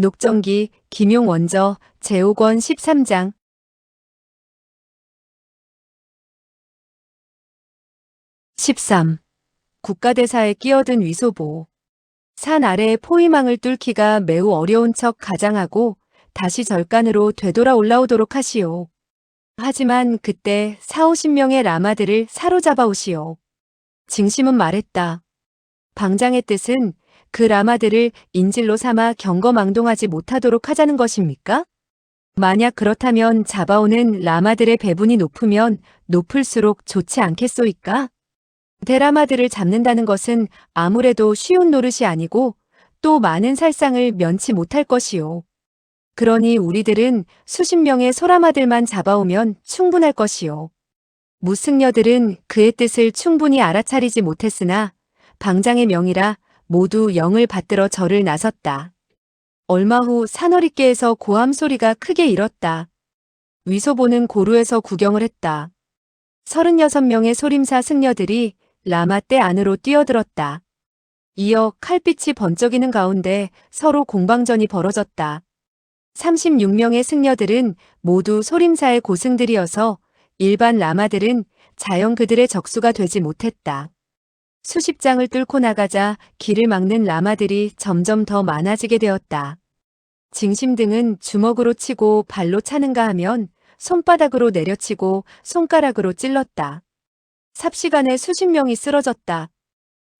녹정기, 김용 원저, 제옥원 13장. 13. 국가대사에 끼어든 위소보. 산 아래의 포위망을 뚫기가 매우 어려운 척 가장하고 다시 절간으로 되돌아 올라오도록 하시오. 하지만 그때 40~50명의 라마들을 사로잡아 오시오. 징심은 말했다. 방장의 뜻은 그 라마들을 인질로 삼아 경거망동하지 못하도록 하자는 것입니까? 만약 그렇다면 잡아오는 라마들의 배분이 높으면 높을수록 좋지 않겠소이까? 대라마들을 잡는다는 것은 아무래도 쉬운 노릇이 아니고 또 많은 살상을 면치 못할 것이오. 그러니 우리들은 수십 명의 소라마들만 잡아오면 충분할 것이오. 무승려들은 그의 뜻을 충분히 알아차리지 못했으나 방장의 명이라 모두 영을 받들어 절을 나섰다. 얼마 후 산허리께에서 고함 소리가 크게 일었다. 위소보는 고루에서 구경을 했다. 36명의 소림사 승려들이 라마떼 안으로 뛰어들었다. 이어 칼빛이 번쩍이는 가운데 서로 공방전이 벌어졌다. 36명의 승려들은 모두 소림사의 고승들이어서 일반 라마들은 자연 그들의 적수가 되지 못했다. 수십 장을 뚫고 나가자 길을 막는 라마들이 점점 더 많아지게 되었다. 징심 등은 주먹으로 치고 발로 차는가 하면 손바닥으로 내려치고 손가락으로 찔렀다. 삽시간에 수십 명이 쓰러졌다.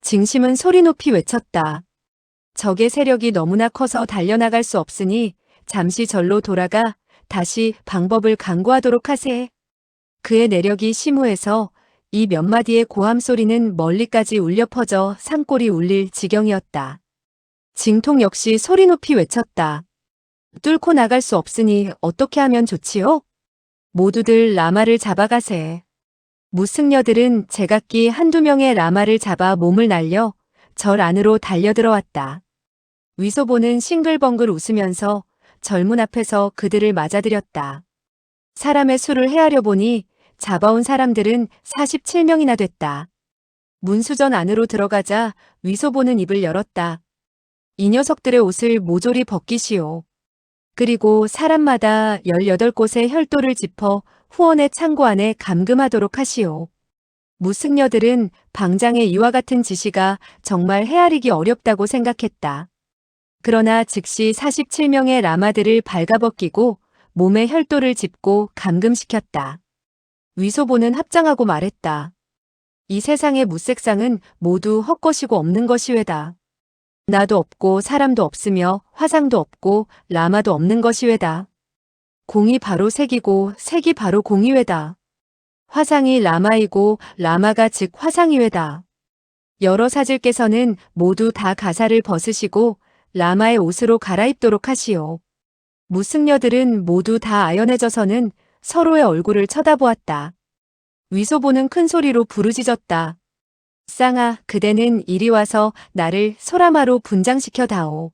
징심은 소리 높이 외쳤다. 적의 세력이 너무나 커서 달려나갈 수 없으니 잠시 절로 돌아가 다시 방법을 강구하도록 하세. 그의 내력이 심우해서 이 몇 마디의 고함 소리는 멀리까지 울려 퍼져 산골이 울릴 지경이었다. 징통 역시 소리 높이 외쳤다. 뚫고 나갈 수 없으니 어떻게 하면 좋지요? 모두들 라마를 잡아가세. 무승려들은 제각기 한두 명의 라마를 잡아 몸을 날려 절 안으로 달려들어왔다. 위소보는 싱글벙글 웃으면서 절문 앞에서 그들을 맞아들였다. 사람의 수를 헤아려 보니 잡아온 사람들은 47명이나 됐다. 문수전 안으로 들어가자 위소보는 입을 열었다. 이 녀석들의 옷을 모조리 벗기시오. 그리고 사람마다 18곳의 혈도를 짚어 후원의 창고 안에 감금하도록 하시오. 무승려들은 방장의 이와 같은 지시가 정말 헤아리기 어렵다고 생각했다. 그러나 즉시 47명의 라마들을 발가벗기고 몸에 혈도를 짚고 감금시켰다. 위소보는 합장하고 말했다. 이 세상의 무색상은 모두 헛것이고 없는 것이외다. 나도 없고 사람도 없으며 화상도 없고 라마도 없는 것이외다. 공이 바로 색이고 색이 바로 공이외다. 화상이 라마이고 라마가 즉 화상이외다. 여러 사질께서는 모두 다 가사를 벗으시고 라마의 옷으로 갈아입도록 하시오. 무승려들은 모두 다 아연해져서는 서로의 얼굴을 쳐다보았다. 위소보는 큰 소리로 부르짖었다. 쌍아, 그대는 이리 와서 나를 소라마로 분장시켜 다오.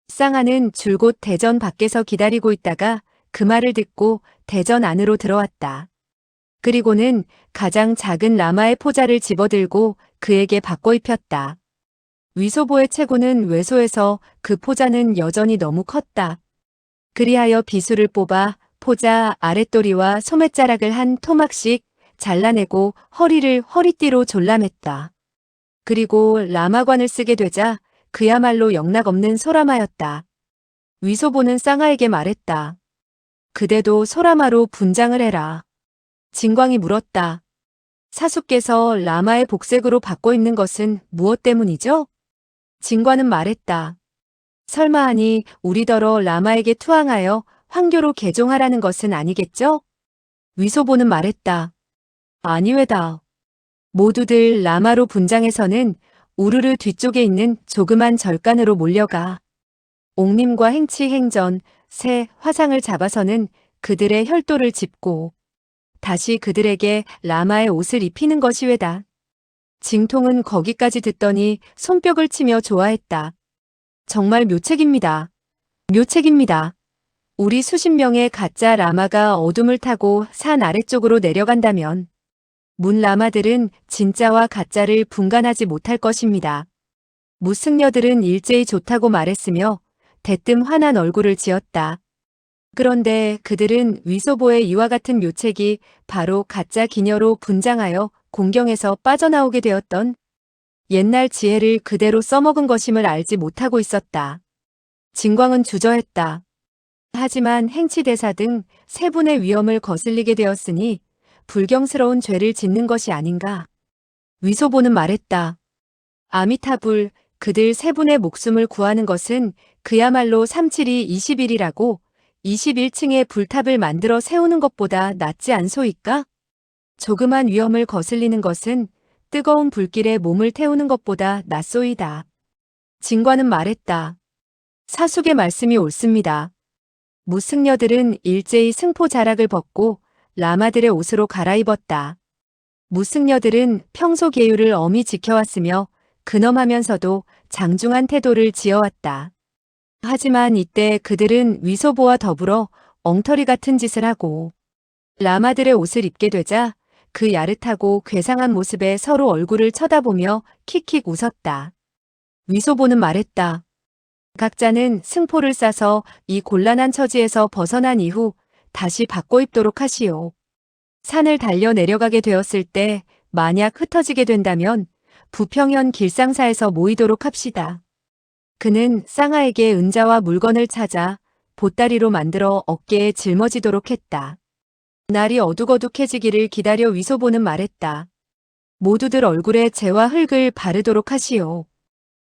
쌍아는 줄곧 대전 밖에서 기다리고 있다가 그 말을 듣고 대전 안으로 들어왔다. 그리고는 가장 작은 라마의 포자를 집어들고 그에게 바꿔 입혔다. 위소보의 체구는 왜소해서 그 포자는 여전히 너무 컸다. 그리하여 비수를 뽑아 포자 아랫도리와 소매자락을 한 토막씩 잘라내고 허리를 허리띠로 졸라맸다. 그리고 라마관을 쓰게 되자 그야말로 영락없는 소라마였다. 위소보는 쌍아에게 말했다. 그대도 소라마로 분장을 해라. 진광이 물었다. 사수께서 라마의 복색으로 바꿔 입는 것은 무엇 때문이죠? 진관은 말했다. 설마하니 우리더러 라마에게 투항하여 황교로 개종하라는 것은 아니겠죠? 위소보는 말했다. 아니외다. 모두들 라마로 분장해서는 우르르 뒤쪽에 있는 조그만 절간으로 몰려가. 옥림과 행치 행전, 새, 화상을 잡아서는 그들의 혈도를 짚고 다시 그들에게 라마의 옷을 입히는 것이외다. 징통은 거기까지 듣더니 손뼉을 치며 좋아했다. 정말 묘책입니다. 묘책입니다. 우리 수십 명의 가짜 라마가 어둠을 타고 산 아래쪽으로 내려간다면 문 라마들은 진짜와 가짜를 분간하지 못할 것입니다. 무승려들은 일제히 좋다고 말했으며 대뜸 화난 얼굴을 지었다. 그런데 그들은 위소보의 이와 같은 묘책이 바로 가짜 기녀로 분장하여 공경에서 빠져나오게 되었던 옛날 지혜를 그대로 써먹은 것임을 알지 못하고 있었다. 진광은 주저했다. 하지만 행치대사 등 세 분의 위험을 거슬리게 되었으니 불경스러운 죄를 짓는 것이 아닌가. 위소보는 말했다. 아미타불, 그들 세 분의 목숨을 구하는 것은 그야말로 372 20일이라고 21층의 불탑을 만들어 세우는 것보다 낫지 않소이까? 조그만 위험을 거슬리는 것은 뜨거운 불길에 몸을 태우는 것보다 낫소이다. 진관은 말했다. 사숙의 말씀이 옳습니다. 무승려들은 일제히 승포 자락을 벗고 라마들의 옷으로 갈아입었다. 무승려들은 평소 계율을 엄히 지켜왔으며 근엄하면서도 장중한 태도를 지어왔다. 하지만 이때 그들은 위소보와 더불어 엉터리 같은 짓을 하고 라마들의 옷을 입게 되자 그 야릇하고 괴상한 모습에 서로 얼굴을 쳐다보며 킥킥 웃었다. 위소보는 말했다. 각자는 승포를 싸서 이 곤란한 처지에서 벗어난 이후 다시 바꿔 입도록 하시오. 산을 달려 내려가게 되었을 때 만약 흩어지게 된다면 부평현 길상사에서 모이도록 합시다. 그는 쌍아에게 은자와 물건을 찾아 보따리로 만들어 어깨에 짊어지도록 했다. 날이 어둑어둑해지기를 기다려 위소보는 말했다. 모두들 얼굴에 재와 흙을 바르도록 하시오.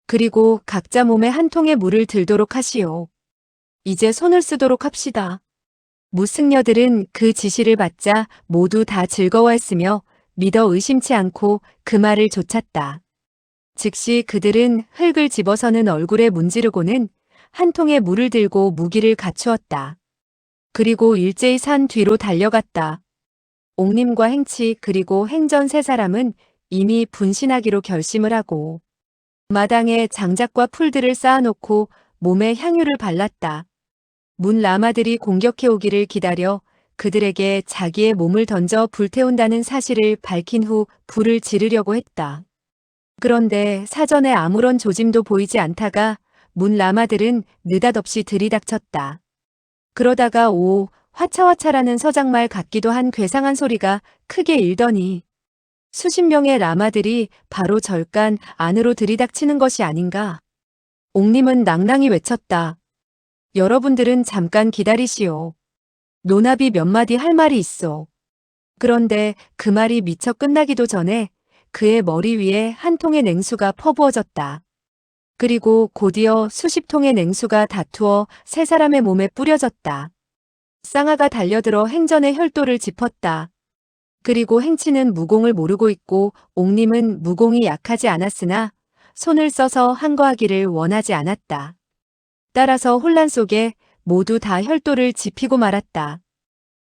그리고 각자 몸에 한 통의 물을 들도록 하시오. 이제 손을 쓰도록 합시다. 무승려들은 그 지시를 받자 모두 다 즐거워했으며 믿어 의심치 않고 그 말을 좇았다. 즉시 그들은 흙을 집어서는 얼굴에 문지르고는 한 통의 물을 들고 무기를 갖추었다. 그리고 일제히 산 뒤로 달려갔다. 옥림과 행치 그리고 행전 세 사람은 이미 분신하기로 결심을 하고 마당에 장작과 풀들을 쌓아놓고 몸에 향유를 발랐다. 문 라마들이 공격해오기를 기다려 그들에게 자기의 몸을 던져 불태운다는 사실을 밝힌 후 불을 지르려고 했다. 그런데 사전에 아무런 조짐도 보이지 않다가 문 라마들은 느닷없이 들이닥쳤다. 그러다가 오, 화차화차라는 서장말 같기도 한 괴상한 소리가 크게 일더니 수십 명의 라마들이 바로 절간 안으로 들이닥치는 것이 아닌가. 옥님은 낭낭히 외쳤다. 여러분들은 잠깐 기다리시오. 노나비 몇 마디 할 말이 있어. 그런데 그 말이 미처 끝나기도 전에 그의 머리 위에 한 통의 냉수가 퍼부어졌다. 그리고 곧이어 수십 통의 냉수가 다투어 세 사람의 몸에 뿌려졌다. 쌍아가 달려들어 행전의 혈도를 짚었다. 그리고 행치는 무공을 모르고 있고 옥님은 무공이 약하지 않았으나 손을 써서 항거하기를 원하지 않았다. 따라서 혼란 속에 모두 다 혈도를 짚히고 말았다.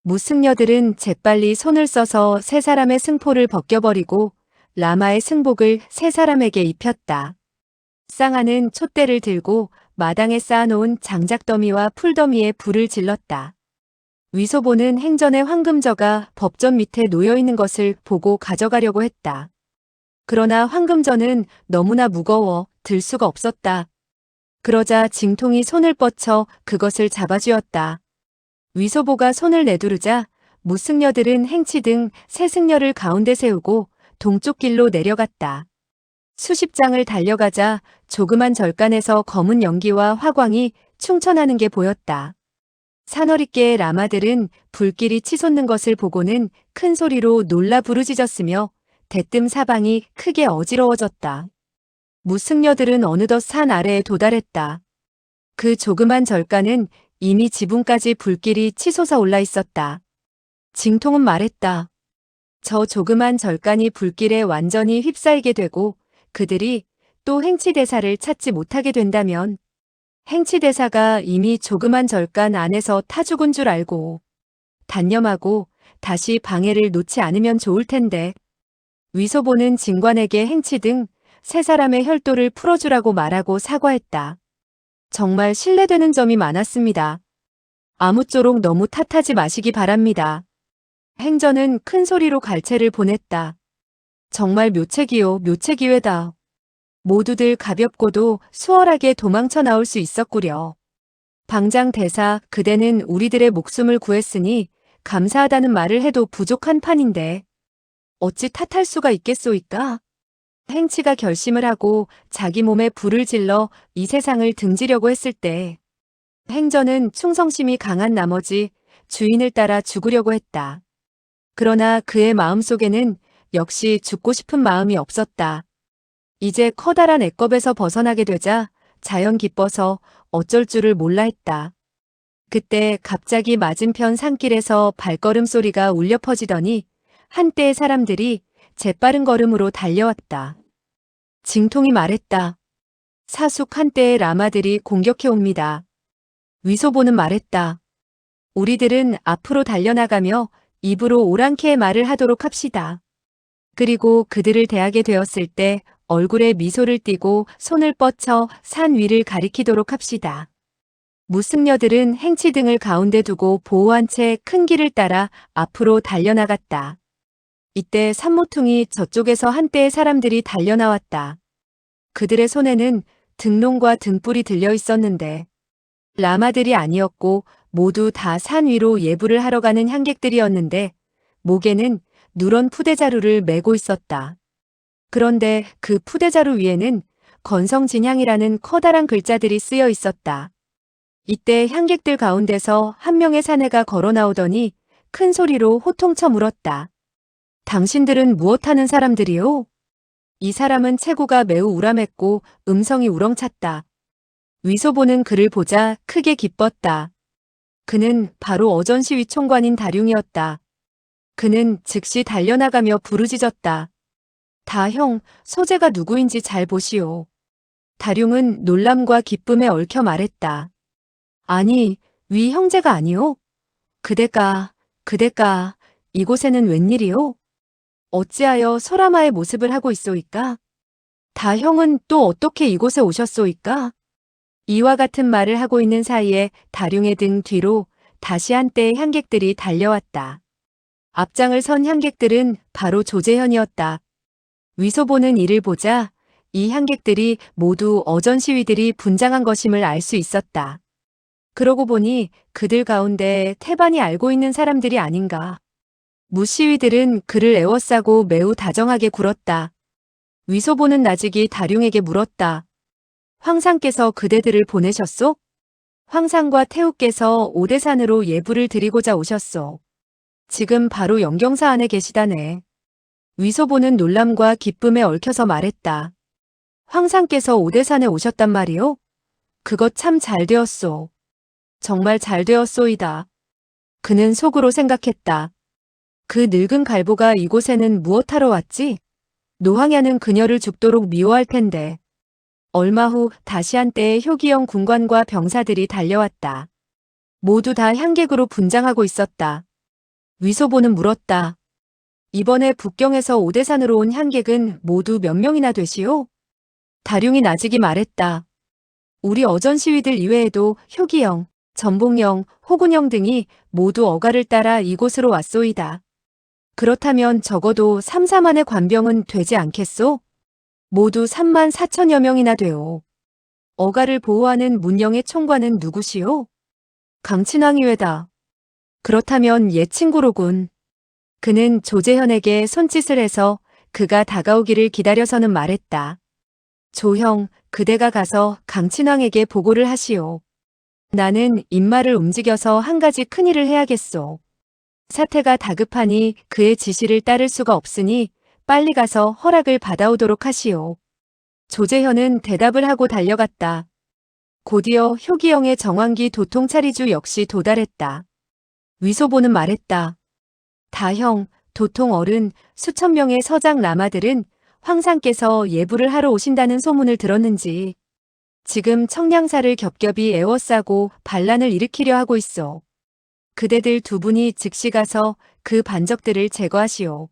무승려들은 재빨리 손을 써서 세 사람의 승포를 벗겨버리고 라마의 승복을 세 사람에게 입혔다. 쌍아는 촛대를 들고 마당에 쌓아놓은 장작더미와 풀더미에 불을 질렀다. 위소보는 행전의 황금저가 법전 밑에 놓여있는 것을 보고 가져가려고 했다. 그러나 황금저는 너무나 무거워 들 수가 없었다. 그러자 징통이 손을 뻗쳐 그것을 잡아쥐었다. 위소보가 손을 내두르자 무승려들은 행치 등 세 승려를 가운데 세우고 동쪽 길로 내려갔다. 수십 장을 달려가자 조그만 절간에서 검은 연기와 화광이 충천하는 게 보였다. 사너리께의 라마들은 불길이 치솟는 것을 보고는 큰 소리로 놀라 부르짖었으며 대뜸 사방이 크게 어지러워졌다. 무승려들은 어느덧 산 아래에 도달했다. 그 조그만 절간은 이미 지붕까지 불길이 치솟아 올라 있었다. 징통은 말했다. 저 조그만 절간이 불길에 완전히 휩싸이게 되고 그들이 또 행치대사를 찾지 못하게 된다면 행치대사가 이미 조그만 절간 안에서 타 죽은 줄 알고 단념하고 다시 방해를 놓지 않으면 좋을 텐데. 위소보는 진관에게 행치 등 세 사람의 혈도를 풀어주라고 말하고 사과했다. 정말 신뢰되는 점이 많았습니다. 아무쪼록 너무 탓하지 마시기 바랍니다. 행전은 큰 소리로 갈채를 보냈다. 정말 묘책이요, 묘책이외다. 모두들 가볍고도 수월하게 도망쳐 나올 수 있었구려. 방장 대사, 그대는 우리들의 목숨을 구했으니 감사하다는 말을 해도 부족한 판인데 어찌 탓할 수가 있겠소이까? 행치가 결심을 하고 자기 몸에 불을 질러 이 세상을 등지려고 했을 때 행전은 충성심이 강한 나머지 주인을 따라 죽으려고 했다. 그러나 그의 마음속에는 역시 죽고 싶은 마음이 없었다. 이제 커다란 애겁에서 벗어나게 되자 자연 기뻐서 어쩔 줄을 몰라 했다. 그때 갑자기 맞은편 산길에서 발걸음 소리가 울려 퍼지더니 한때의 사람들이 재빠른 걸음으로 달려왔다. 징통이 말했다. 사숙 한때의 라마들이 공격해 옵니다. 위소보는 말했다. 우리들은 앞으로 달려나가며 입으로 오랑캐의 말을 하도록 합시다. 그리고 그들을 대하게 되었을 때 얼굴에 미소를 띠고 손을 뻗쳐 산 위를 가리키도록 합시다. 무승려들은 행치 등을 가운데 두고 보호한 채 큰 길을 따라 앞으로 달려나갔다. 이때 산모퉁이 저쪽에서 한때의 사람들이 달려나왔다. 그들의 손에는 등롱과 등불이 들려 있었는데 라마들이 아니었고 모두 다 산 위로 예불을 하러 가는 향객들이었는데 목에는 누런 푸대자루를 메고 있었다. 그런데 그 푸대자루 위에는 건성진향이라는 커다란 글자들이 쓰여 있었다. 이때 향객들 가운데서 한 명의 사내가 걸어 나오더니 큰 소리로 호통쳐 물었다. 당신들은 무엇하는 사람들이요? 이 사람은 체구가 매우 우람했고 음성이 우렁찼다. 위소보는 그를 보자 크게 기뻤다. 그는 바로 어전시위 총관인 다룡이었다. 그는 즉시 달려나가며 부르짖었다. 다형, 소재가 누구인지 잘 보시오. 다룡은 놀람과 기쁨에 얽혀 말했다. 아니, 위 형제가 아니오? 그대가, 이곳에는 웬일이오? 어찌하여 소라마의 모습을 하고 있소이까? 다형은 또 어떻게 이곳에 오셨소이까? 이와 같은 말을 하고 있는 사이에 다룡의 등 뒤로 다시 한때의 향객들이 달려왔다. 앞장을 선 향객들은 바로 조재현이었다. 위소보는 이를 보자 이 향객들이 모두 어전시위들이 분장한 것임을 알 수 있었다. 그러고 보니 그들 가운데 태반이 알고 있는 사람들이 아닌가. 무시위들은 그를 애워싸고 매우 다정하게 굴었다. 위소보는 나직이 다룡에게 물었다. 황상께서 그대들을 보내셨소? 황상과 태우께서 오대산으로 예불을 드리고자 오셨소. 지금 바로 영경사 안에 계시다네. 위소보는 놀람과 기쁨에 얽혀서 말했다. 황상께서 오대산에 오셨단 말이오? 그것 참 잘 되었소. 정말 잘 되었소이다. 그는 속으로 생각했다. 그 늙은 갈보가 이곳에는 무엇하러 왔지? 노항야는 그녀를 죽도록 미워할 텐데. 얼마 후 다시 한때의 효기영 군관과 병사들이 달려왔다. 모두 다 향객으로 분장하고 있었다. 위소보는 물었다. 이번에 북경에서 오대산으로 온 향객은 모두 몇 명이나 되시오? 다룡이 나직이 말했다. 우리 어전시위들 이외에도 효기영, 전봉영, 호군영 등이 모두 어가를 따라 이곳으로 왔소이다. 그렇다면 적어도 3, 4만의 관병은 되지 않겠소? 모두 3만 4천여 명이나 되오. 어가를 보호하는 문영의 총관은 누구시오? 강친왕이외다. 그렇다면 옛 친구로군. 그는 조재현에게 손짓을 해서 그가 다가오기를 기다려서는 말했다. 조형, 그대가 가서 강친왕에게 보고를 하시오. 나는 인마를 움직여서 한 가지 큰일을 해야겠소. 사태가 다급하니 그의 지시를 따를 수가 없으니 빨리 가서 허락을 받아오도록 하시오. 조재현은 대답을 하고 달려갔다. 곧이어 효기영의 정황기 도통차리주 역시 도달했다. 위소보는 말했다. 다형, 도통 어른, 수천 명의 서장 라마들은 황상께서 예불을 하러 오신다는 소문을 들었는지 지금 청량사를 겹겹이 에워싸고 반란을 일으키려 하고 있어. 그대들 두 분이 즉시 가서 그 반적들을 제거하시오.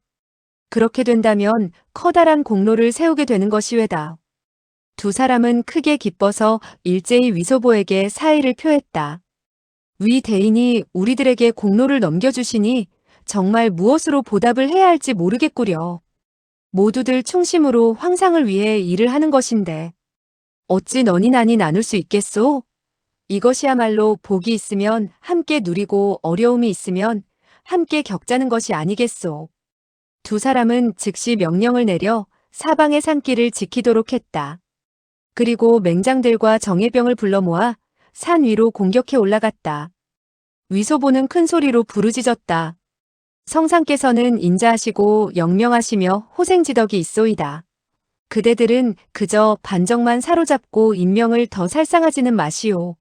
그렇게 된다면 커다란 공로를 세우게 되는 것이외다. 두 사람은 크게 기뻐서 일제히 위소보에게 사의를 표했다. 위 대인이 우리들에게 공로를 넘겨주시니 정말 무엇으로 보답을 해야 할지 모르겠구려. 모두들 충심으로 황상을 위해 일을 하는 것인데 어찌 너니 나니 나눌 수 있겠소? 이것이야말로 복이 있으면 함께 누리고 어려움이 있으면 함께 겪자는 것이 아니겠소. 두 사람은 즉시 명령을 내려 사방의 산길을 지키도록 했다. 그리고 맹장들과 정예병을 불러 모아 산 위로 공격해 올라갔다. 위소보는 큰 소리로 부르짖었다. 성상께서는 인자하시고 영명하시며 호생지덕이 있소이다. 그대들은 그저 반정만 사로잡고 인명을 더 살상하지는 마시오.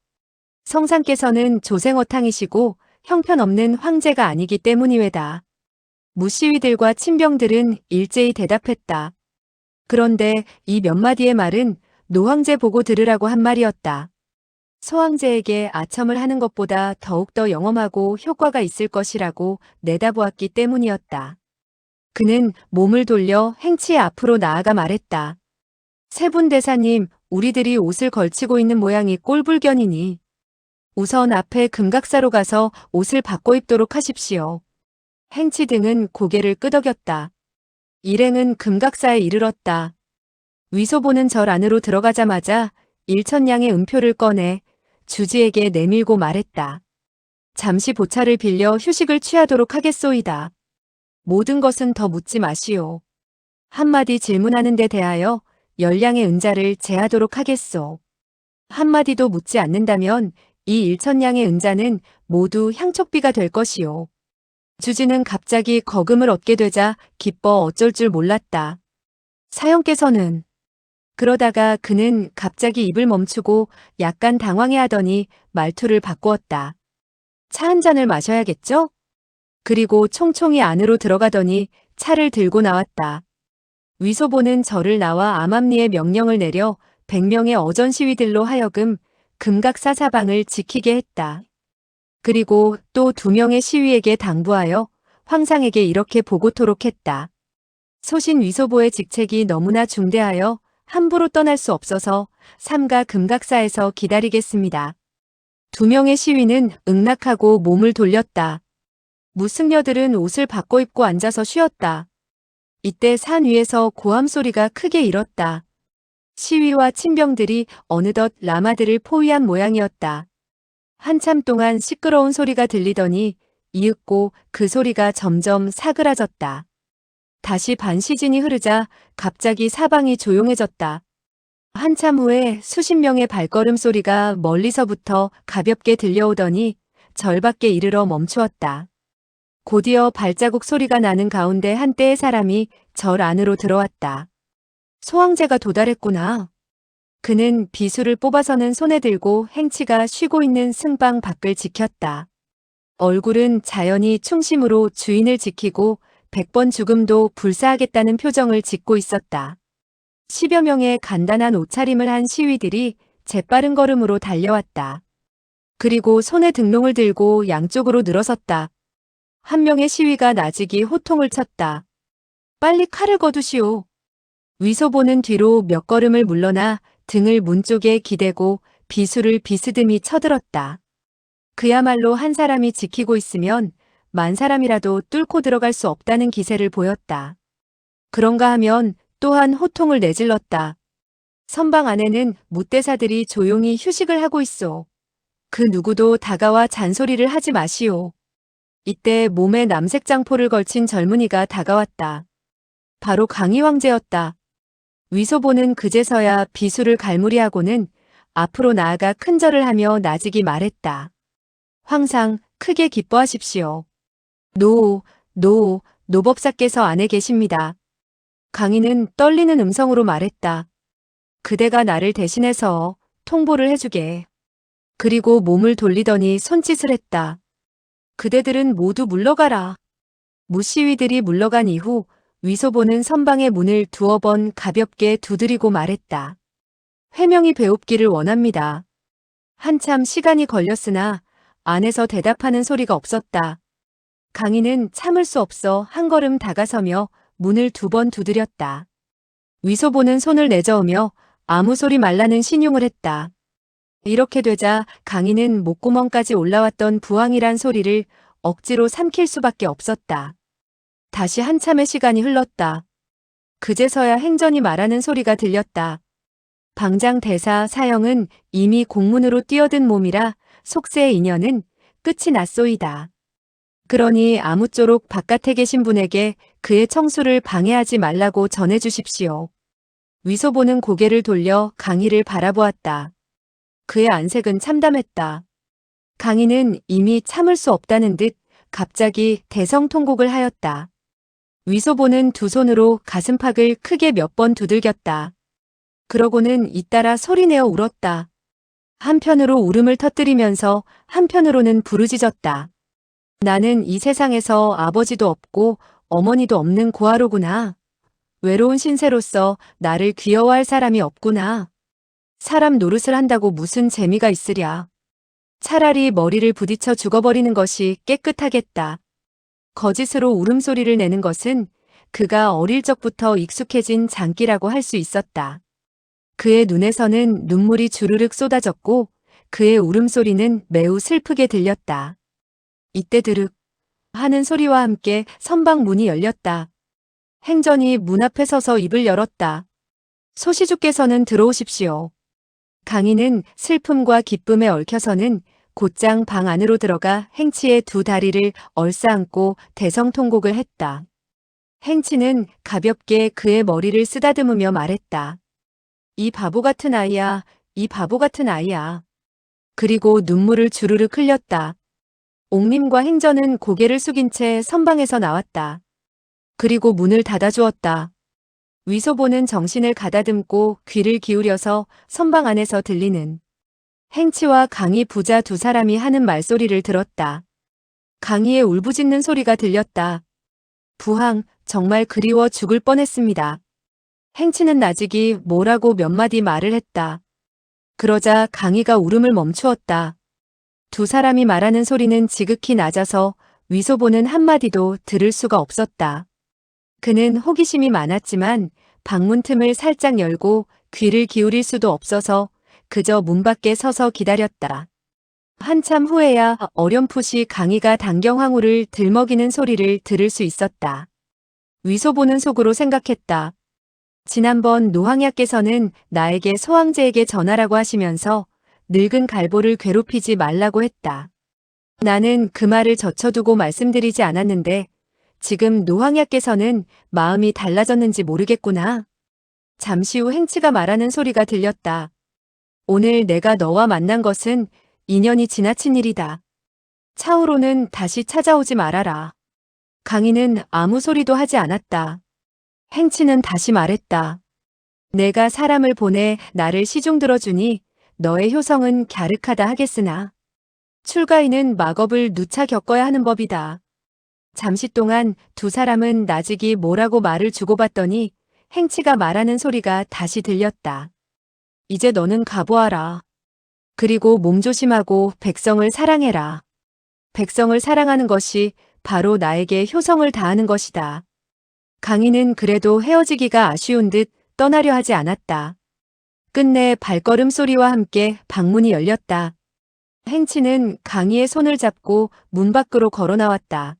성상께서는 조생어탕이시고 형편없는 황제가 아니기 때문이외다. 무시위들과 친병들은 일제히 대답했다. 그런데 이 몇 마디의 말은 노황제 보고 들으라고 한 말이었다. 소황제에게 아첨을 하는 것보다 더욱더 영험하고 효과가 있을 것이라고 내다보았기 때문이었다. 그는 몸을 돌려 행치의 앞으로 나아가 말했다. 세분 대사님, 우리들이 옷을 걸치고 있는 모양이 꼴불견이니 우선 앞에 금각사로 가서 옷을 바꿔 입도록 하십시오. 행치 등은 고개를 끄덕였다. 일행은 금각사에 이르렀다. 위소보는 절 안으로 들어가자마자 1,000냥의 은표를 꺼내 주지에게 내밀고 말했다. 잠시 보차를 빌려 휴식을 취하도록 하겠소이다. 모든 것은 더 묻지 마시오. 한마디 질문하는 데 대하여 10냥의 은자를 제하도록 하겠소. 한마디도 묻지 않는다면 이 1,000냥의 은자는 모두 향촉비가 될 것이오. 주지는 갑자기 거금을 얻게 되자 기뻐 어쩔 줄 몰랐다. 사형께서는 그러다가 그는 갑자기 입을 멈추고 약간 당황해하더니 말투를 바꾸었다. 차 한 잔을 마셔야겠죠? 그리고 총총히 안으로 들어가더니 차를 들고 나왔다. 위소보는 절을 나와 암암리에 명령을 내려 100명의 어전 시위들로 하여금 금각사 사방을 지키게 했다. 그리고 또 2명의 시위에게 당부하여 황상에게 이렇게 보고토록 했다. 소신 위소보의 직책이 너무나 중대하여 함부로 떠날 수 없어서 삼가 금각사에서 기다리겠습니다. 2명의 시위는 응낙하고 몸을 돌렸다. 무승려들은 옷을 바꿔 입고 앉아서 쉬었다. 이때 산 위에서 고함 소리가 크게 일었다. 시위와 친병들이 어느덧 라마들을 포위한 모양이었다. 한참 동안 시끄러운 소리가 들리더니 이윽고 그 소리가 점점 사그라졌다. 다시 반시진이 흐르자 갑자기 사방이 조용해졌다. 한참 후에 수십 명의 발걸음 소리가 멀리서부터 가볍게 들려오더니 절 밖에 이르러 멈추었다. 곧이어 발자국 소리가 나는 가운데 한때의 사람이 절 안으로 들어왔다. 소황제가 도달했구나. 그는 비수를 뽑아서는 손에 들고 행치가 쉬고 있는 승방 밖을 지켰다. 얼굴은 자연히 충심으로 주인을 지키고 100번 죽음도 불사하겠다는 표정을 짓고 있었다. 10여 명의 간단한 옷차림을 한 시위들이 재빠른 걸음으로 달려왔다. 그리고 손에 등롱을 들고 양쪽으로 늘어섰다. 한 명의 시위가 나직이 호통을 쳤다. 빨리 칼을 거두시오. 위소보는 뒤로 몇 걸음을 물러나 등을 문 쪽에 기대고 비수를 비스듬히 쳐들었다. 그야말로 한 사람이 지키고 있으면 만 사람이라도 뚫고 들어갈 수 없다는 기세를 보였다. 그런가 하면 또한 호통을 내질렀다. 선방 안에는 무대사들이 조용히 휴식을 하고 있소. 그 누구도 다가와 잔소리를 하지 마시오. 이때 몸에 남색 장포를 걸친 젊은이가 다가왔다. 바로 강희 황제였다. 위소보는 그제서야 비수를 갈무리하고는 앞으로 나아가 큰 절을 하며 나직이 말했다. 황상, 크게 기뻐하십시오. 노법사께서 안에 계십니다. 강희는 떨리는 음성으로 말했다. 그대가 나를 대신해서 통보를 해주게. 그리고 몸을 돌리더니 손짓을 했다. 그대들은 모두 물러가라. 무시위들이 물러간 이후 위소보는 선방의 문을 2번 가볍게 두드리고 말했다. 회명이 배웁기를 원합니다. 한참 시간이 걸렸으나 안에서 대답하는 소리가 없었다. 강희는 참을 수 없어 한 걸음 다가서며 문을 2번 두드렸다. 위소보는 손을 내저으며 아무 소리 말라는 신용을 했다. 이렇게 되자 강희는 목구멍까지 올라왔던 부항이란 소리를 억지로 삼킬 수밖에 없었다. 다시 한참의 시간이 흘렀다. 그제서야 행전이 말하는 소리가 들렸다. 방장 대사 사형은 이미 공문으로 뛰어든 몸이라 속세의 인연은 끝이 났소이다. 그러니 아무쪼록 바깥에 계신 분에게 그의 청수를 방해하지 말라고 전해주십시오. 위소보는 고개를 돌려 강희를 바라보았다. 그의 안색은 참담했다. 강희는 이미 참을 수 없다는 듯 갑자기 대성통곡을 하였다. 위소보는 두 손으로 가슴팍을 크게 몇 번 두들겼다. 그러고는 잇따라 소리내어 울었다. 한편으로 울음을 터뜨리면서 한편으로는 부르짖었다. 나는 이 세상에서 아버지도 없고 어머니도 없는 고아로구나. 외로운 신세로서 나를 귀여워할 사람이 없구나. 사람 노릇을 한다고 무슨 재미가 있으랴. 차라리 머리를 부딪혀 죽어버리는 것이 깨끗하겠다. 거짓으로 울음소리를 내는 것은 그가 어릴 적부터 익숙해진 장기라고 할 수 있었다. 그의 눈에서는 눈물이 주르륵 쏟아졌고 그의 울음소리는 매우 슬프게 들렸다. 이때 드륵 하는 소리와 함께 선방 문이 열렸다. 행전이 문 앞에 서서 입을 열었다. 소시주께서는 들어오십시오. 강희는 슬픔과 기쁨에 얽혀서는 곧장 방 안으로 들어가 행치의 두 다리를 얼싸안고 대성통곡을 했다. 행치는 가볍게 그의 머리를 쓰다듬으며 말했다. 이 바보 같은 아이야, 이 바보 같은 아이야. 그리고 눈물을 주르륵 흘렸다. 옥님과 행전은 고개를 숙인 채 선방에서 나왔다. 그리고 문을 닫아주었다. 위소보는 정신을 가다듬고 귀를 기울여서 선방 안에서 들리는 행치와 강희 부자 두 사람이 하는 말소리를 들었다. 강희의 울부짖는 소리가 들렸다. 부항, 정말 그리워 죽을 뻔했습니다. 행치는 나직이 뭐라고 몇 마디 말을 했다. 그러자 강희가 울음을 멈추었다. 두 사람이 말하는 소리는 지극히 낮아서 위소보는 한마디도 들을 수가 없었다. 그는 호기심이 많았지만 방문 틈을 살짝 열고 귀를 기울일 수도 없어서 그저 문 밖에 서서 기다렸다. 한참 후에야 어렴풋이 강희가 단경황후를 들먹이는 소리를 들을 수 있었다. 위소보는 속으로 생각했다. 지난번 노황야께서는 나에게 소황제에게 전하라고 하시면서 늙은 갈보를 괴롭히지 말라고 했다. 나는 그 말을 젖혀두고 말씀드리지 않았는데 지금 노황야께서는 마음이 달라졌는지 모르겠구나. 잠시 후 행치가 말하는 소리가 들렸다. 오늘 내가 너와 만난 것은 인연이 지나친 일이다. 차후로는 다시 찾아오지 말아라. 강희는 아무 소리도 하지 않았다. 행치는 다시 말했다. 내가 사람을 보내 나를 시중 들어주니 너의 효성은 갸륵하다 하겠으나 출가인은 마겁을 누차 겪어야 하는 법이다. 잠시 동안 두 사람은 나직이 뭐라고 말을 주고받더니 행치가 말하는 소리가 다시 들렸다. 이제 너는 가보아라. 그리고 몸조심하고 백성을 사랑해라. 백성을 사랑하는 것이 바로 나에게 효성을 다하는 것이다. 강희는 그래도 헤어지기가 아쉬운 듯 떠나려 하지 않았다. 끝내 발걸음 소리와 함께 방문이 열렸다. 행치는 강희의 손을 잡고 문 밖으로 걸어 나왔다.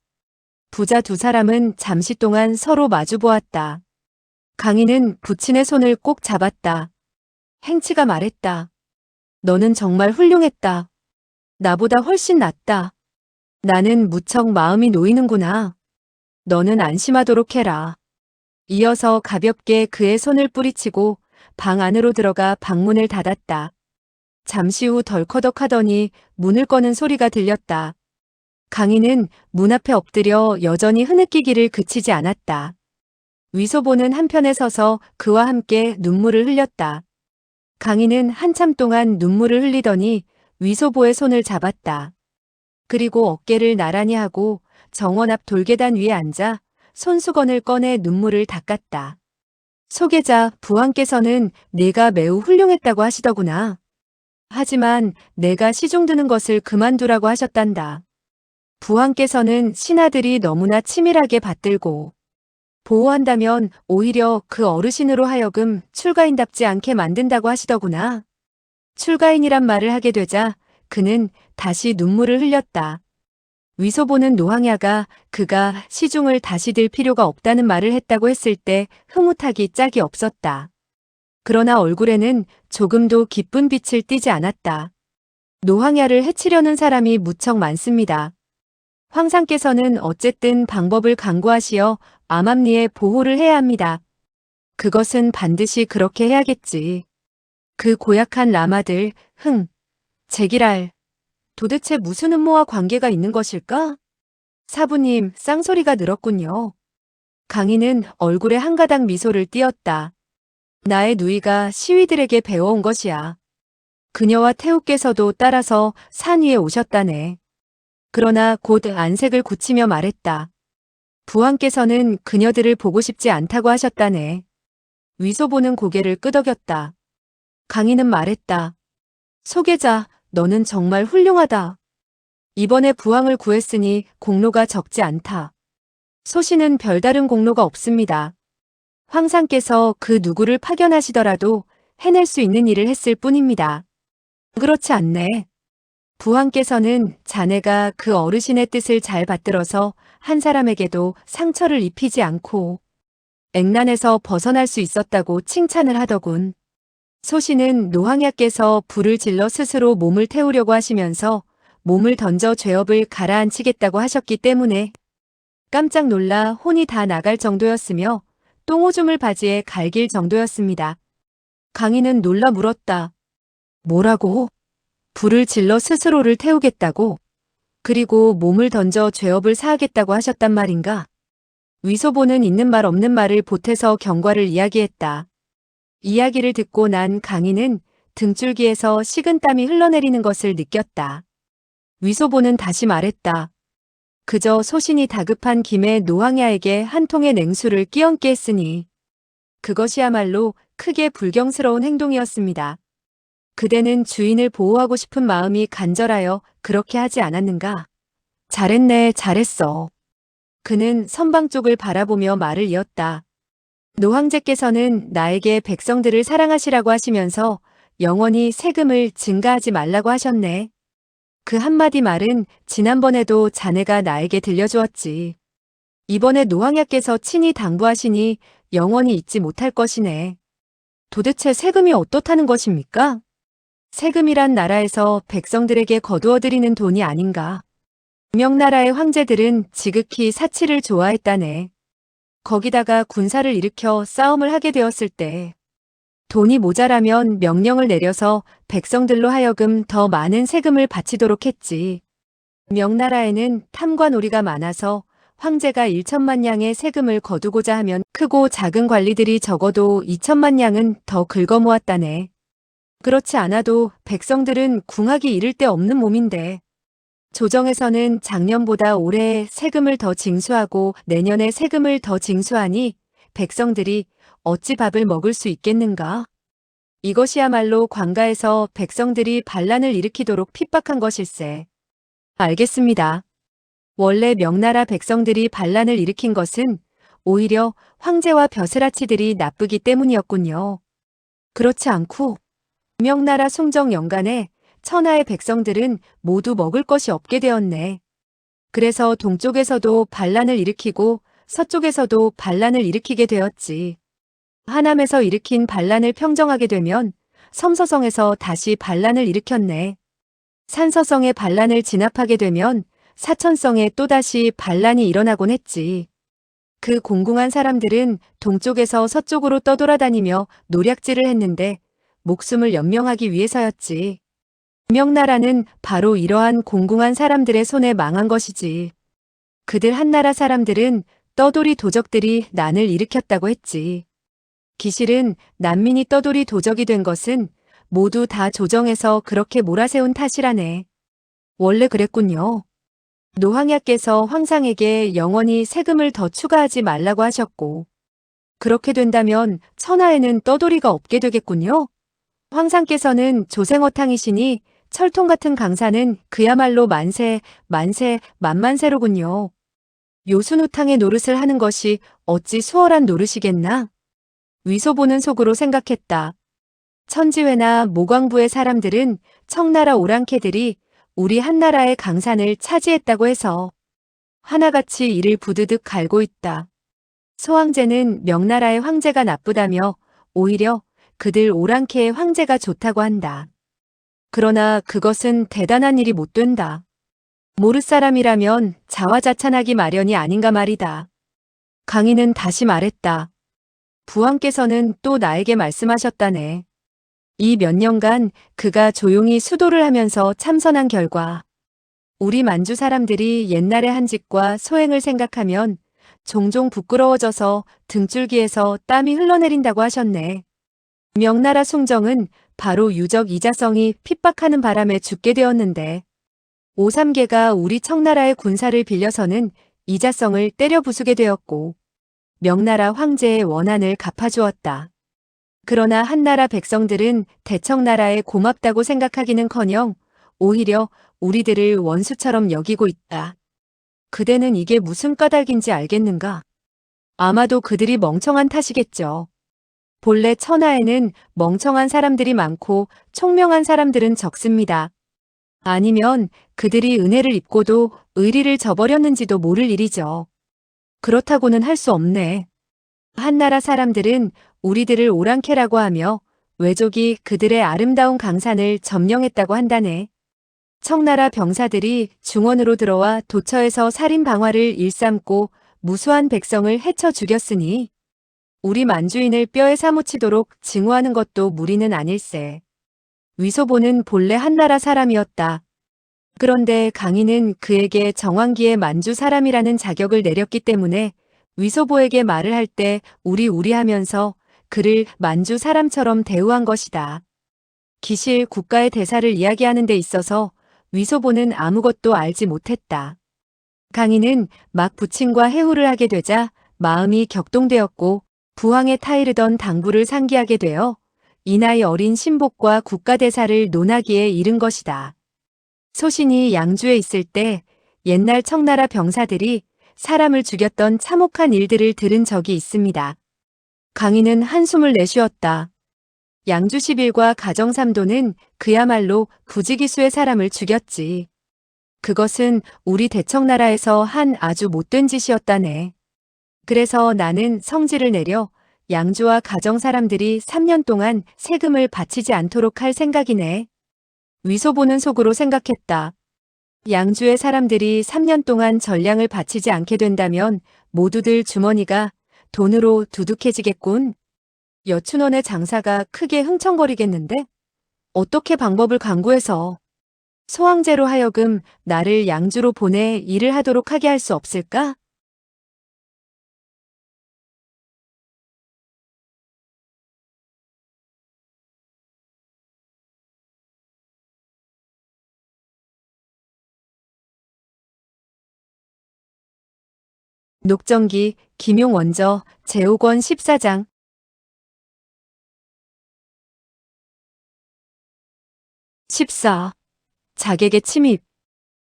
부자 두 사람은 잠시 동안 서로 마주 보았다. 강희는 부친의 손을 꼭 잡았다. 행치가 말했다. 너는 정말 훌륭했다. 나보다 훨씬 낫다. 나는 무척 마음이 놓이는구나. 너는 안심하도록 해라. 이어서 가볍게 그의 손을 뿌리치고 방 안으로 들어가 방문을 닫았다. 잠시 후 덜커덕 하더니 문을 꺼는 소리가 들렸다. 강희는 문 앞에 엎드려 여전히 흐느끼기를 그치지 않았다. 위소보는 한편에 서서 그와 함께 눈물을 흘렸다. 강희는 한참 동안 눈물을 흘리더니 위소보의 손을 잡았다. 그리고 어깨를 나란히 하고 정원 앞 돌계단 위에 앉아 손수건을 꺼내 눈물을 닦았다. 소계자 부왕께서는 네가 매우 훌륭했다고 하시더구나. 하지만 내가 시중 드는 것을 그만두라고 하셨단다. 부왕께서는 신하들이 너무나 치밀하게 받들고 보호한다면 오히려 그 어르신으로 하여금 출가인답지 않게 만든다고 하시더구나. 출가인이란 말을 하게 되자 그는 다시 눈물을 흘렸다. 위소보는 노항야가 그가 시중을 다시 들 필요가 없다는 말을 했다고 했을 때 흐뭇하기 짝이 없었다. 그러나 얼굴에는 조금도 기쁜 빛을 띠지 않았다. 노황야를 해치려는 사람이 무척 많습니다. 황상께서는 어쨌든 방법을 강구하시어 암암리의 보호를 해야 합니다. 그것은 반드시 그렇게 해야겠지. 그 고약한 라마들, 제기랄. 도대체 무슨 음모와 관계가 있는 것일까? 사부님, 쌍소리가 늘었군요. 강인은 얼굴에 한 가닥 미소를 띄었다. 나의 누이가 시위들에게 배워온 것이야. 그녀와 태우께서도 따라서 산 위에 오셨다네. 그러나 곧 안색을 굳히며 말했다. 부왕께서는 그녀들을 보고 싶지 않다고 하셨다네. 위소보는 고개를 끄덕였다. 강인은 말했다. 소계자, 너는 정말 훌륭하다. 이번에 부왕을 구했으니 공로가 적지 않다. 소신은 별다른 공로가 없습니다. 황상께서 그 누구를 파견하시더라도 해낼 수 있는 일을 했을 뿐입니다. 그렇지 않네. 부왕께서는 자네가 그 어르신의 뜻을 잘 받들어서 한 사람에게도 상처를 입히지 않고 액난에서 벗어날 수 있었다고 칭찬을 하더군. 소신은 노황야께서 불을 질러 스스로 몸을 태우려고 하시면서 몸을 던져 죄업을 가라앉히겠다고 하셨기 때문에 깜짝 놀라 혼이 다 나갈 정도였으며 똥오줌을 바지에 갈길 정도였습니다. 강인은 놀라 물었다. 뭐라고? 불을 질러 스스로를 태우겠다고? 그리고 몸을 던져 죄업을 사하겠다고 하셨단 말인가? 위소보는 있는 말 없는 말을 보태서 경과를 이야기했다. 이야기를 듣고 난 강인은 등줄기에서 식은땀이 흘러내리는 것을 느꼈다. 위소보는 다시 말했다. 그저 소신이 다급한 김에 노황야에게 한 통의 냉수를 끼얹게 했으니 그것이야말로 크게 불경스러운 행동이었습니다. 그대는 주인을 보호하고 싶은 마음이 간절하여 그렇게 하지 않았는가? 잘했네, 잘했어. 그는 선방 쪽을 바라보며 말을 이었다. 노황제께서는 나에게 백성들을 사랑하시라고 하시면서 영원히 세금을 증가하지 말라고 하셨네. 그 한마디 말은 지난번에도 자네가 나에게 들려주었지. 이번에 노황야께서 친히 당부하시니 영원히 잊지 못할 것이네. 도대체 세금이 어떻다는 것입니까? 세금이란 나라에서 백성들에게 거두어들이는 돈이 아닌가. 명나라의 황제들은 지극히 사치를 좋아했다네. 거기다가 군사를 일으켜 싸움을 하게 되었을 때 돈이 모자라면 명령을 내려서 백성들로 하여금 더 많은 세금을 바치도록 했지. 명나라에는 탐과 놀이가 많아서 황제가 1천만 냥의 세금을 거두고자 하면 크고 작은 관리들이 적어도 2천만 냥은 더 긁어모았다네. 그렇지 않아도 백성들은 궁하기 이를 데 없는 몸인데 조정에서는 작년보다 올해 세금을 더 징수하고 내년에 세금을 더 징수하니 백성들이 어찌 밥을 먹을 수 있겠는가? 이것이야말로 관가에서 백성들이 반란을 일으키도록 핍박한 것일세. 알겠습니다. 원래 명나라 백성들이 반란을 일으킨 것은 오히려 황제와 벼슬아치들이 나쁘기 때문이었군요. 그렇지 않고 명나라 숭정 연간에 천하의 백성들은 모두 먹을 것이 없게 되었네. 그래서 동쪽에서도 반란을 일으키고 서쪽에서도 반란을 일으키게 되었지. 하남에서 일으킨 반란을 평정하게 되면 섬서성에서 다시 반란을 일으켰네. 산서성의 반란을 진압하게 되면 사천성에 또다시 반란이 일어나곤 했지. 그 공공한 사람들은 동쪽에서 서쪽으로 떠돌아다니며 노략질을 했는데 목숨을 연명하기 위해서였지. 명나라는 바로 이러한 공공한 사람들의 손에 망한 것이지. 그들 한나라 사람들은 떠돌이 도적들이 난을 일으켰다고 했지. 기실은 난민이 떠돌이 도적이 된 것은 모두 다 조정에서 그렇게 몰아세운 탓이라네. 원래 그랬군요. 노황야께서 황상에게 영원히 세금을 더 추가하지 말라고 하셨고 그렇게 된다면 천하에는 떠돌이가 없게 되겠군요. 황상께서는 조생어탕이시니 철통 같은 강사는 그야말로 만만세로군요. 요순우탕의 노릇을 하는 것이 어찌 수월한 노릇이겠나? 위소보는 속으로 생각했다. 천지회나 모광부의 사람들은 청나라 오랑캐들이 우리 한나라의 강산을 차지했다고 해서 하나같이 이를 부드득 갈고 있다. 소황제는 명나라의 황제가 나쁘다며 오히려 그들 오랑캐의 황제가 좋다고 한다. 그러나 그것은 대단한 일이 못 된다. 모르 사람이라면 자화자찬하기 마련이 아닌가 말이다. 강인은 다시 말했다. 부왕께서는 또 나에게 말씀하셨다네. 이 몇 년간 그가 조용히 수도를 하면서 참선한 결과 우리 만주 사람들이 옛날의 한 짓과 소행을 생각하면 종종 부끄러워져서 등줄기에서 땀이 흘러내린다고 하셨네. 명나라 숭정은 바로 유적 이자성이 핍박하는 바람에 죽게 되었는데 오삼계가 우리 청나라의 군사를 빌려서는 이자성을 때려 부수게 되었고 명나라 황제의 원한을 갚아주었다. 그러나 한나라 백성들은 대청나라에 고맙다고 생각하기는커녕 오히려 우리들을 원수처럼 여기고 있다. 그대는 이게 무슨 까닭인지 알겠는가? 아마도 그들이 멍청한 탓이겠죠. 본래 천하에는 멍청한 사람들이 많고 총명한 사람들은 적습니다. 아니면 그들이 은혜를 입고도 의리를 저버렸는지도 모를 일이죠. 그렇다고는 할 수 없네. 한나라 사람들은 우리들을 오랑캐라고 하며 외족이 그들의 아름다운 강산을 점령했다고 한다네. 청나라 병사들이 중원으로 들어와 도처에서 살인 방화를 일삼고 무수한 백성을 해쳐 죽였으니 우리 만주인을 뼈에 사무치도록 증오하는 것도 무리는 아닐세. 위소보는 본래 한나라 사람이었다. 그런데 강인은 그에게 정왕기의 만주 사람이라는 자격을 내렸기 때문에 위소보에게 말을 할 때 우리 하면서 그를 만주 사람처럼 대우한 것이다. 기실 국가의 대사를 이야기하는 데 있어서 위소보는 아무것도 알지 못했다. 강인은 막 부친과 해후를 하게 되자 마음이 격동되었고 부황에 타이르던 당부를 상기하게 되어 이 나이 어린 신복과 국가대사를 논하기에 이른 것이다. 소신이 양주에 있을 때 옛날 청나라 병사들이 사람을 죽였던 참혹한 일들을 들은 적이 있습니다. 강인은 한숨을 내쉬었다. 양주 11과 가정 3도는 그야말로 부지기수의 사람을 죽였지. 그것은 우리 대청나라에서 한 아주 못된 짓이었다네. 그래서 나는 성지를 내려 양주와 가정 사람들이 3년 동안 세금을 바치지 않도록 할 생각이네. 위소보는 속으로 생각했다. 양주의 사람들이 3년 동안 전량을 바치지 않게 된다면 모두들 주머니가 돈으로 두둑해지겠군. 여춘원의 장사가 크게 흥청거리겠는데? 어떻게 방법을 강구해서 소황제로 하여금 나를 양주로 보내 일을 하도록 하게 할 수 없을까? 녹정기, 김용원저, 제옥원 14장. 14. 자객의 침입.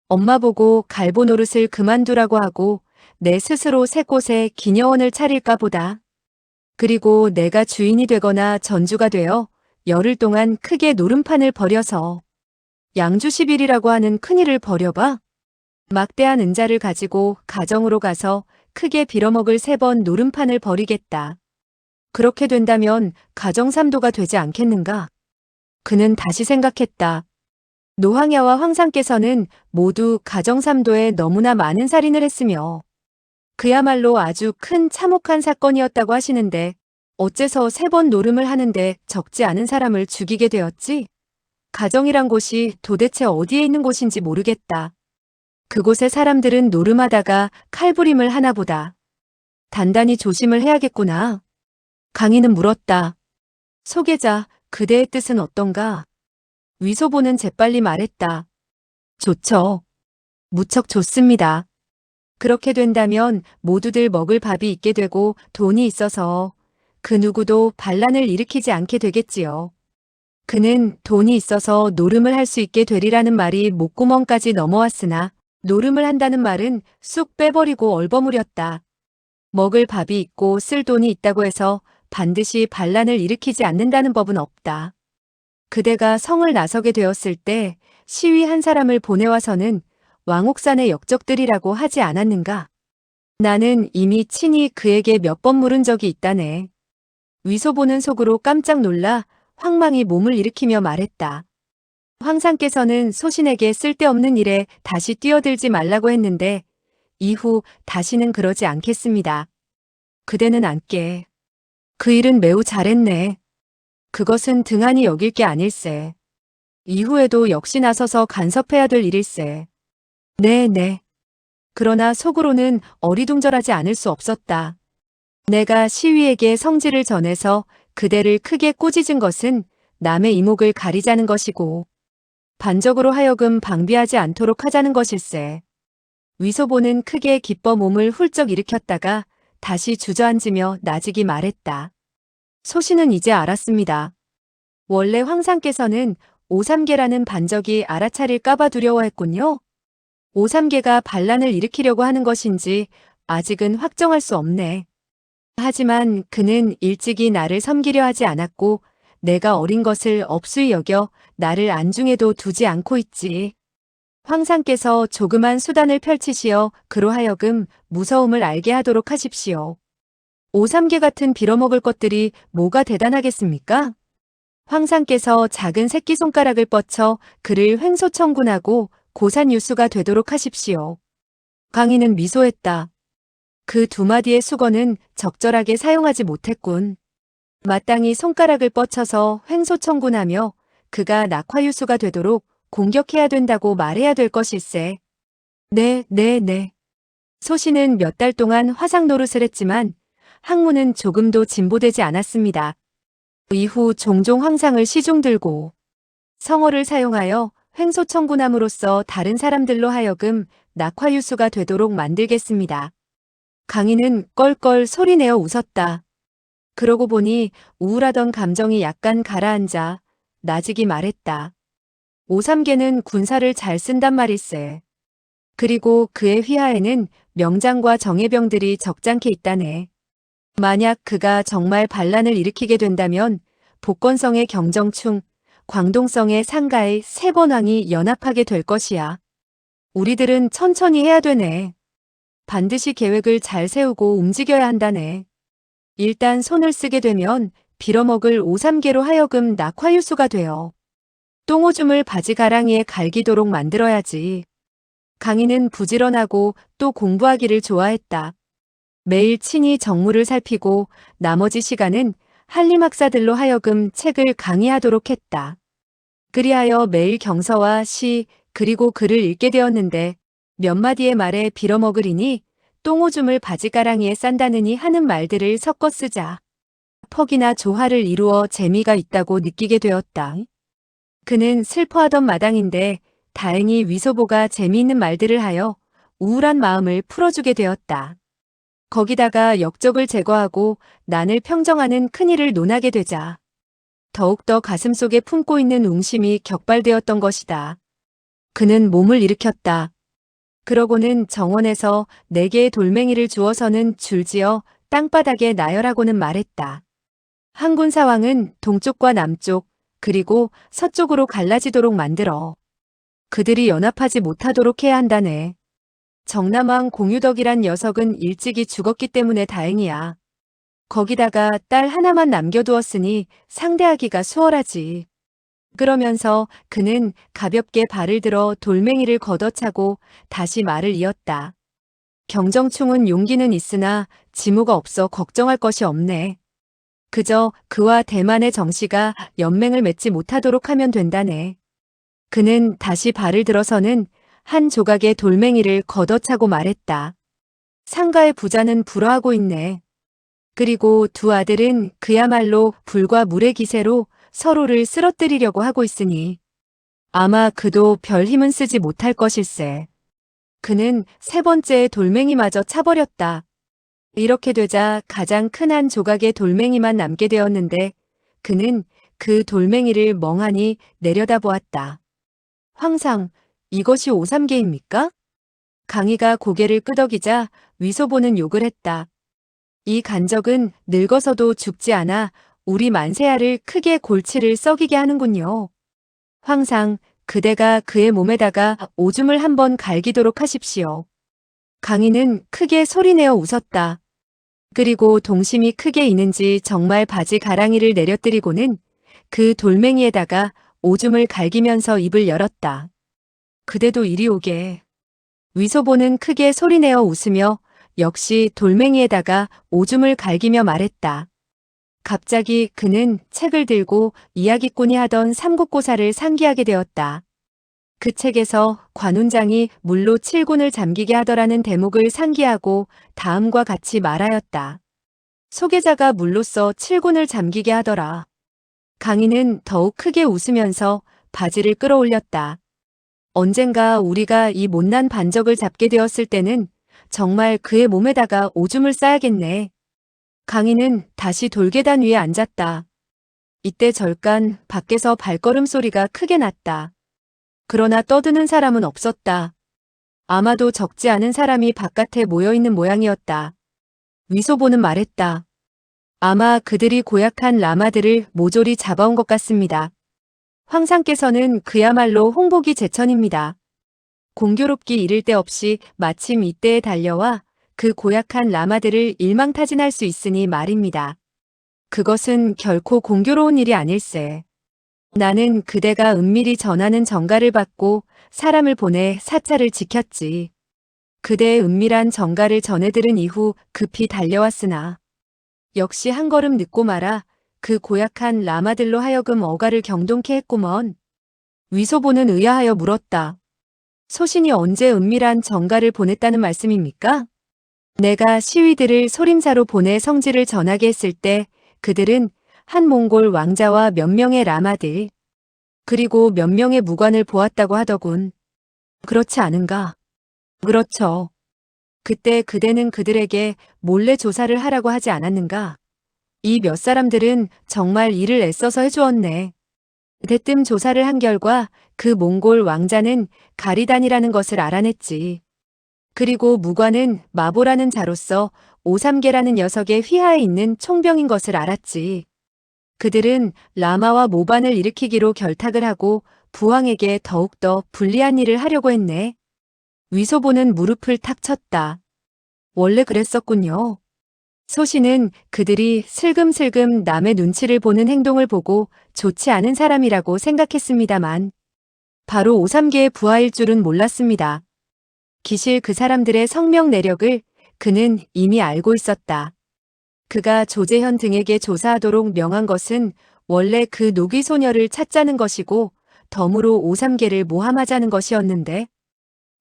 엄마 보고 갈보 노릇을 그만두라고 하고 내 스스로 새 곳에 기녀원을 차릴까 보다. 그리고 내가 주인이 되거나 전주가 되어 열흘 동안 크게 노름판을 벌여서 양주 10일이라고 하는 큰일을 벌여봐. 막대한 은자를 가지고 가정으로 가서 크게 빌어먹을 3번 노름판을 벌이겠다. 그렇게 된다면 가정 3도가 되지 않겠는가? 그는 다시 생각했다. 노황야와 황상께서는 모두 가정 3도에 너무나 많은 살인을 했으며 그야말로 아주 큰 참혹한 사건이었다고 하시는데 어째서 3번 노름을 하는데 적지 않은 사람을 죽이게 되었지? 가정이란 곳이 도대체 어디에 있는 곳인지 모르겠다. 그곳의 사람들은 노름하다가 칼부림을 하나 보다. 단단히 조심을 해야겠구나. 강인은 물었다. 소계자, 그대의 뜻은 어떤가? 위소보는 재빨리 말했다. 좋죠. 무척 좋습니다. 그렇게 된다면 모두들 먹을 밥이 있게 되고 돈이 있어서 그 누구도 반란을 일으키지 않게 되겠지요. 그는 돈이 있어서 노름을 할 수 있게 되리라는 말이 목구멍까지 넘어왔으나 노름을 한다는 말은 쑥 빼버리고 얼버무렸다. 먹을 밥이 있고 쓸 돈이 있다고 해서 반드시 반란을 일으키지 않는다는 법은 없다. 그대가 성을 나서게 되었을 때 시위 한 사람을 보내와서는 왕옥산의 역적들이라고 하지 않았는가? 나는 이미 친히 그에게 몇 번 물은 적이 있다네. 위소보는 속으로 깜짝 놀라 황망히 몸을 일으키며 말했다. 황상께서는 소신에게 쓸데없는 일에 다시 뛰어들지 말라고 했는데 이후 다시는 그러지 않겠습니다. 그대는 안께. 그 일은 매우 잘했네. 그것은 등한히 여길 게 아닐세. 이후에도 역시 나서서 간섭해야 될 일일세. 네. 그러나 속으로는 어리둥절하지 않을 수 없었다. 내가 시위에게 성질을 전해서 그대를 크게 꾸짖은 것은 남의 이목을 가리자는 것이고 반적으로 하여금 방비하지 않도록 하자는 것일세. 위소보는 크게 기뻐 몸을 훌쩍 일으켰다가 다시 주저앉으며 나직이 말했다. 소신은 이제 알았습니다. 원래 황상께서는 오삼계라는 반적이 알아차릴까봐 두려워했군요. 오삼계가 반란을 일으키려고 하는 것인지 아직은 확정할 수 없네. 하지만 그는 일찍이 나를 섬기려 하지 않았고 내가 어린 것을 업수히 여겨 나를 안중에도 두지 않고 있지. 황상께서 조그만 수단을 펼치시어 그로 하여금 무서움을 알게 하도록 하십시오. 오삼계 같은 빌어먹을 것들이 뭐가 대단하겠습니까? 황상께서 작은 새끼손가락을 뻗쳐 그를 횡소천군하고 고산유수가 되도록 하십시오. 강인은 미소했다. 그 두 마디의 수건은 적절하게 사용하지 못했군. 마땅히 손가락을 뻗쳐서 횡소천군하며 그가 낙화유수가 되도록 공격해야 된다고 말해야 될 것일세. 네. 소신은 몇 달 동안 화상 노릇을 했지만 학문은 조금도 진보되지 않았습니다. 이후 종종 황상을 시중 들고 성어를 사용하여 횡소천군함으로써 다른 사람들로 하여금 낙화유수가 되도록 만들겠습니다. 강인은 껄껄 소리내어 웃었다. 그러고 보니 우울하던 감정이 약간 가라앉아 나직이 말했다. 오삼계는 군사를 잘 쓴단 말일세. 그리고 그의 휘하에는 명장과 정예병들이 적잖게 있다네. 만약 그가 정말 반란을 일으키게 된다면 복건성의 경정충, 광동성의 상가의 세 번왕이 연합하게 될 것이야. 우리들은 천천히 해야 되네. 반드시 계획을 잘 세우고 움직여야 한다네. 일단 손을 쓰게 되면 빌어먹을 오삼계로 하여금 낙화유수가 되어 똥오줌을 바지가랑이에 갈기도록 만들어야지. 강인은 부지런하고 또 공부하기를 좋아했다. 매일 친히 정무를 살피고 나머지 시간은 한림학사들로 하여금 책을 강의하도록 했다. 그리하여 매일 경서와 시 그리고 글을 읽게 되었는데 몇 마디의 말에 빌어먹으리니 똥오줌을 바지가랑이에 싼다느니 하는 말들을 섞어 쓰자 퍽이나 조화를 이루어 재미가 있다고 느끼게 되었다. 그는 슬퍼하던 마당인데 다행히 위소보가 재미있는 말들을 하여 우울한 마음을 풀어주게 되었다. 거기다가 역적을 제거하고 난을 평정하는 큰일을 논하게 되자 더욱더 가슴속에 품고 있는 웅심이 격발되었던 것이다. 그는 몸을 일으켰다. 그러고는 정원에서 4개의 돌멩이를 주어서는 줄지어 땅바닥에 나열하고는 말했다. 한군 사왕은 동쪽과 남쪽 그리고 서쪽으로 갈라지도록 만들어 그들이 연합하지 못하도록 해야 한다네. 정남왕 공유덕이란 녀석은 일찍이 죽었기 때문에 다행이야. 거기다가 딸 하나만 남겨두었으니 상대하기가 수월하지. 그러면서 그는 가볍게 발을 들어 돌멩이를 걷어차고 다시 말을 이었다. 경정충은 용기는 있으나 지무가 없어 걱정할 것이 없네. 그저 그와 대만의 정씨가 연맹을 맺지 못하도록 하면 된다네. 그는 다시 발을 들어서는 한 조각의 돌멩이를 걷어차고 말했다. 상가의 부자는 불화하고 있네. 그리고 두 아들은 그야말로 불과 물의 기세로 서로를 쓰러뜨리려고 하고 있으니 아마 그도 별 힘은 쓰지 못할 것일세. 그는 세 번째 돌멩이마저 차버렸다. 이렇게 되자 가장 큰 한 조각의 돌멩이만 남게 되었는데 그는 그 돌멩이를 멍하니 내려다보았다. 황상, 이것이 오삼계입니까? 강희가 고개를 끄덕이자 위소보는 욕을 했다. 이 간적은 늙어서도 죽지 않아 우리 만세아를 크게 골치를 썩이게 하는군요. 황상, 그대가 그의 몸에다가 오줌을 한번 갈기도록 하십시오. 강희는 크게 소리내어 웃었다. 그리고 동심이 크게 이는지 정말 바지 가랑이를 내려뜨리고는 그 돌멩이에다가 오줌을 갈기면서 입을 열었다. 그대도 이리 오게. 위소보는 크게 소리내어 웃으며 역시 돌멩이에다가 오줌을 갈기며 말했다. 갑자기 그는 책을 들고 이야기꾼이 하던 삼국고사를 상기하게 되었다. 그 책에서 관운장이 물로 칠군을 잠기게 하더라는 대목을 상기하고 다음과 같이 말하였다. 소계자가 물로써 칠군을 잠기게 하더라. 강인은 더욱 크게 웃으면서 바지를 끌어올렸다. 언젠가 우리가 이 못난 반적을 잡게 되었을 때는 정말 그의 몸에다가 오줌을 싸야겠네. 강인은 다시 돌계단 위에 앉았다. 이때 절간 밖에서 발걸음 소리가 크게 났다. 그러나 떠드는 사람은 없었다. 아마도 적지 않은 사람이 바깥에 모여있는 모양이었다. 위소보는 말했다. 아마 그들이 고약한 라마들을 모조리 잡아온 것 같습니다. 황상께서는 그야말로 홍보기 제천입니다. 공교롭기 이를 데 없이 마침 이때에 달려와 그 고약한 라마들을 일망타진할 수 있으니 말입니다. 그것은 결코 공교로운 일이 아닐세. 나는 그대가 은밀히 전하는 전가를 받고 사람을 보내 사찰을 지켰지. 그대의 은밀한 전가를 전해 들은 이후 급히 달려왔으나 역시 한 걸음 늦고 말아 그 고약한 라마들로 하여금 어가를 경동케 했구먼. 위소보는 의아하여 물었다. 소신이 언제 은밀한 전가를 보냈다는 말씀입니까? 내가 시위들을 소림사로 보내 성지를 전하게 했을 때 그들은 한 몽골 왕자와 몇 명의 라마들, 그리고 몇 명의 무관을 보았다고 하더군. 그렇지 않은가? 그렇죠. 그때 그대는 그들에게 몰래 조사를 하라고 하지 않았는가? 이 몇 사람들은 정말 일을 애써서 해주었네. 대뜸 조사를 한 결과 그 몽골 왕자는 가리단이라는 것을 알아냈지. 그리고 무관은 마보라는 자로서 오삼계라는 녀석의 휘하에 있는 총병인 것을 알았지. 그들은 라마와 모반을 일으키기로 결탁을 하고 부왕에게 더욱더 불리한 일을 하려고 했네. 위소보는 무릎을 탁 쳤다. 원래 그랬었군요. 소신은 그들이 슬금슬금 남의 눈치를 보는 행동을 보고 좋지 않은 사람이라고 생각했습니다만 바로 오삼계의 부하일 줄은 몰랐습니다. 기실 그 사람들의 성명 내력을 그는 이미 알고 있었다. 그가 조재현 등에게 조사하도록 명한 것은 원래 그 노귀 소녀를 찾자는 것이고 덤으로 오삼계를 모함하자는 것이었는데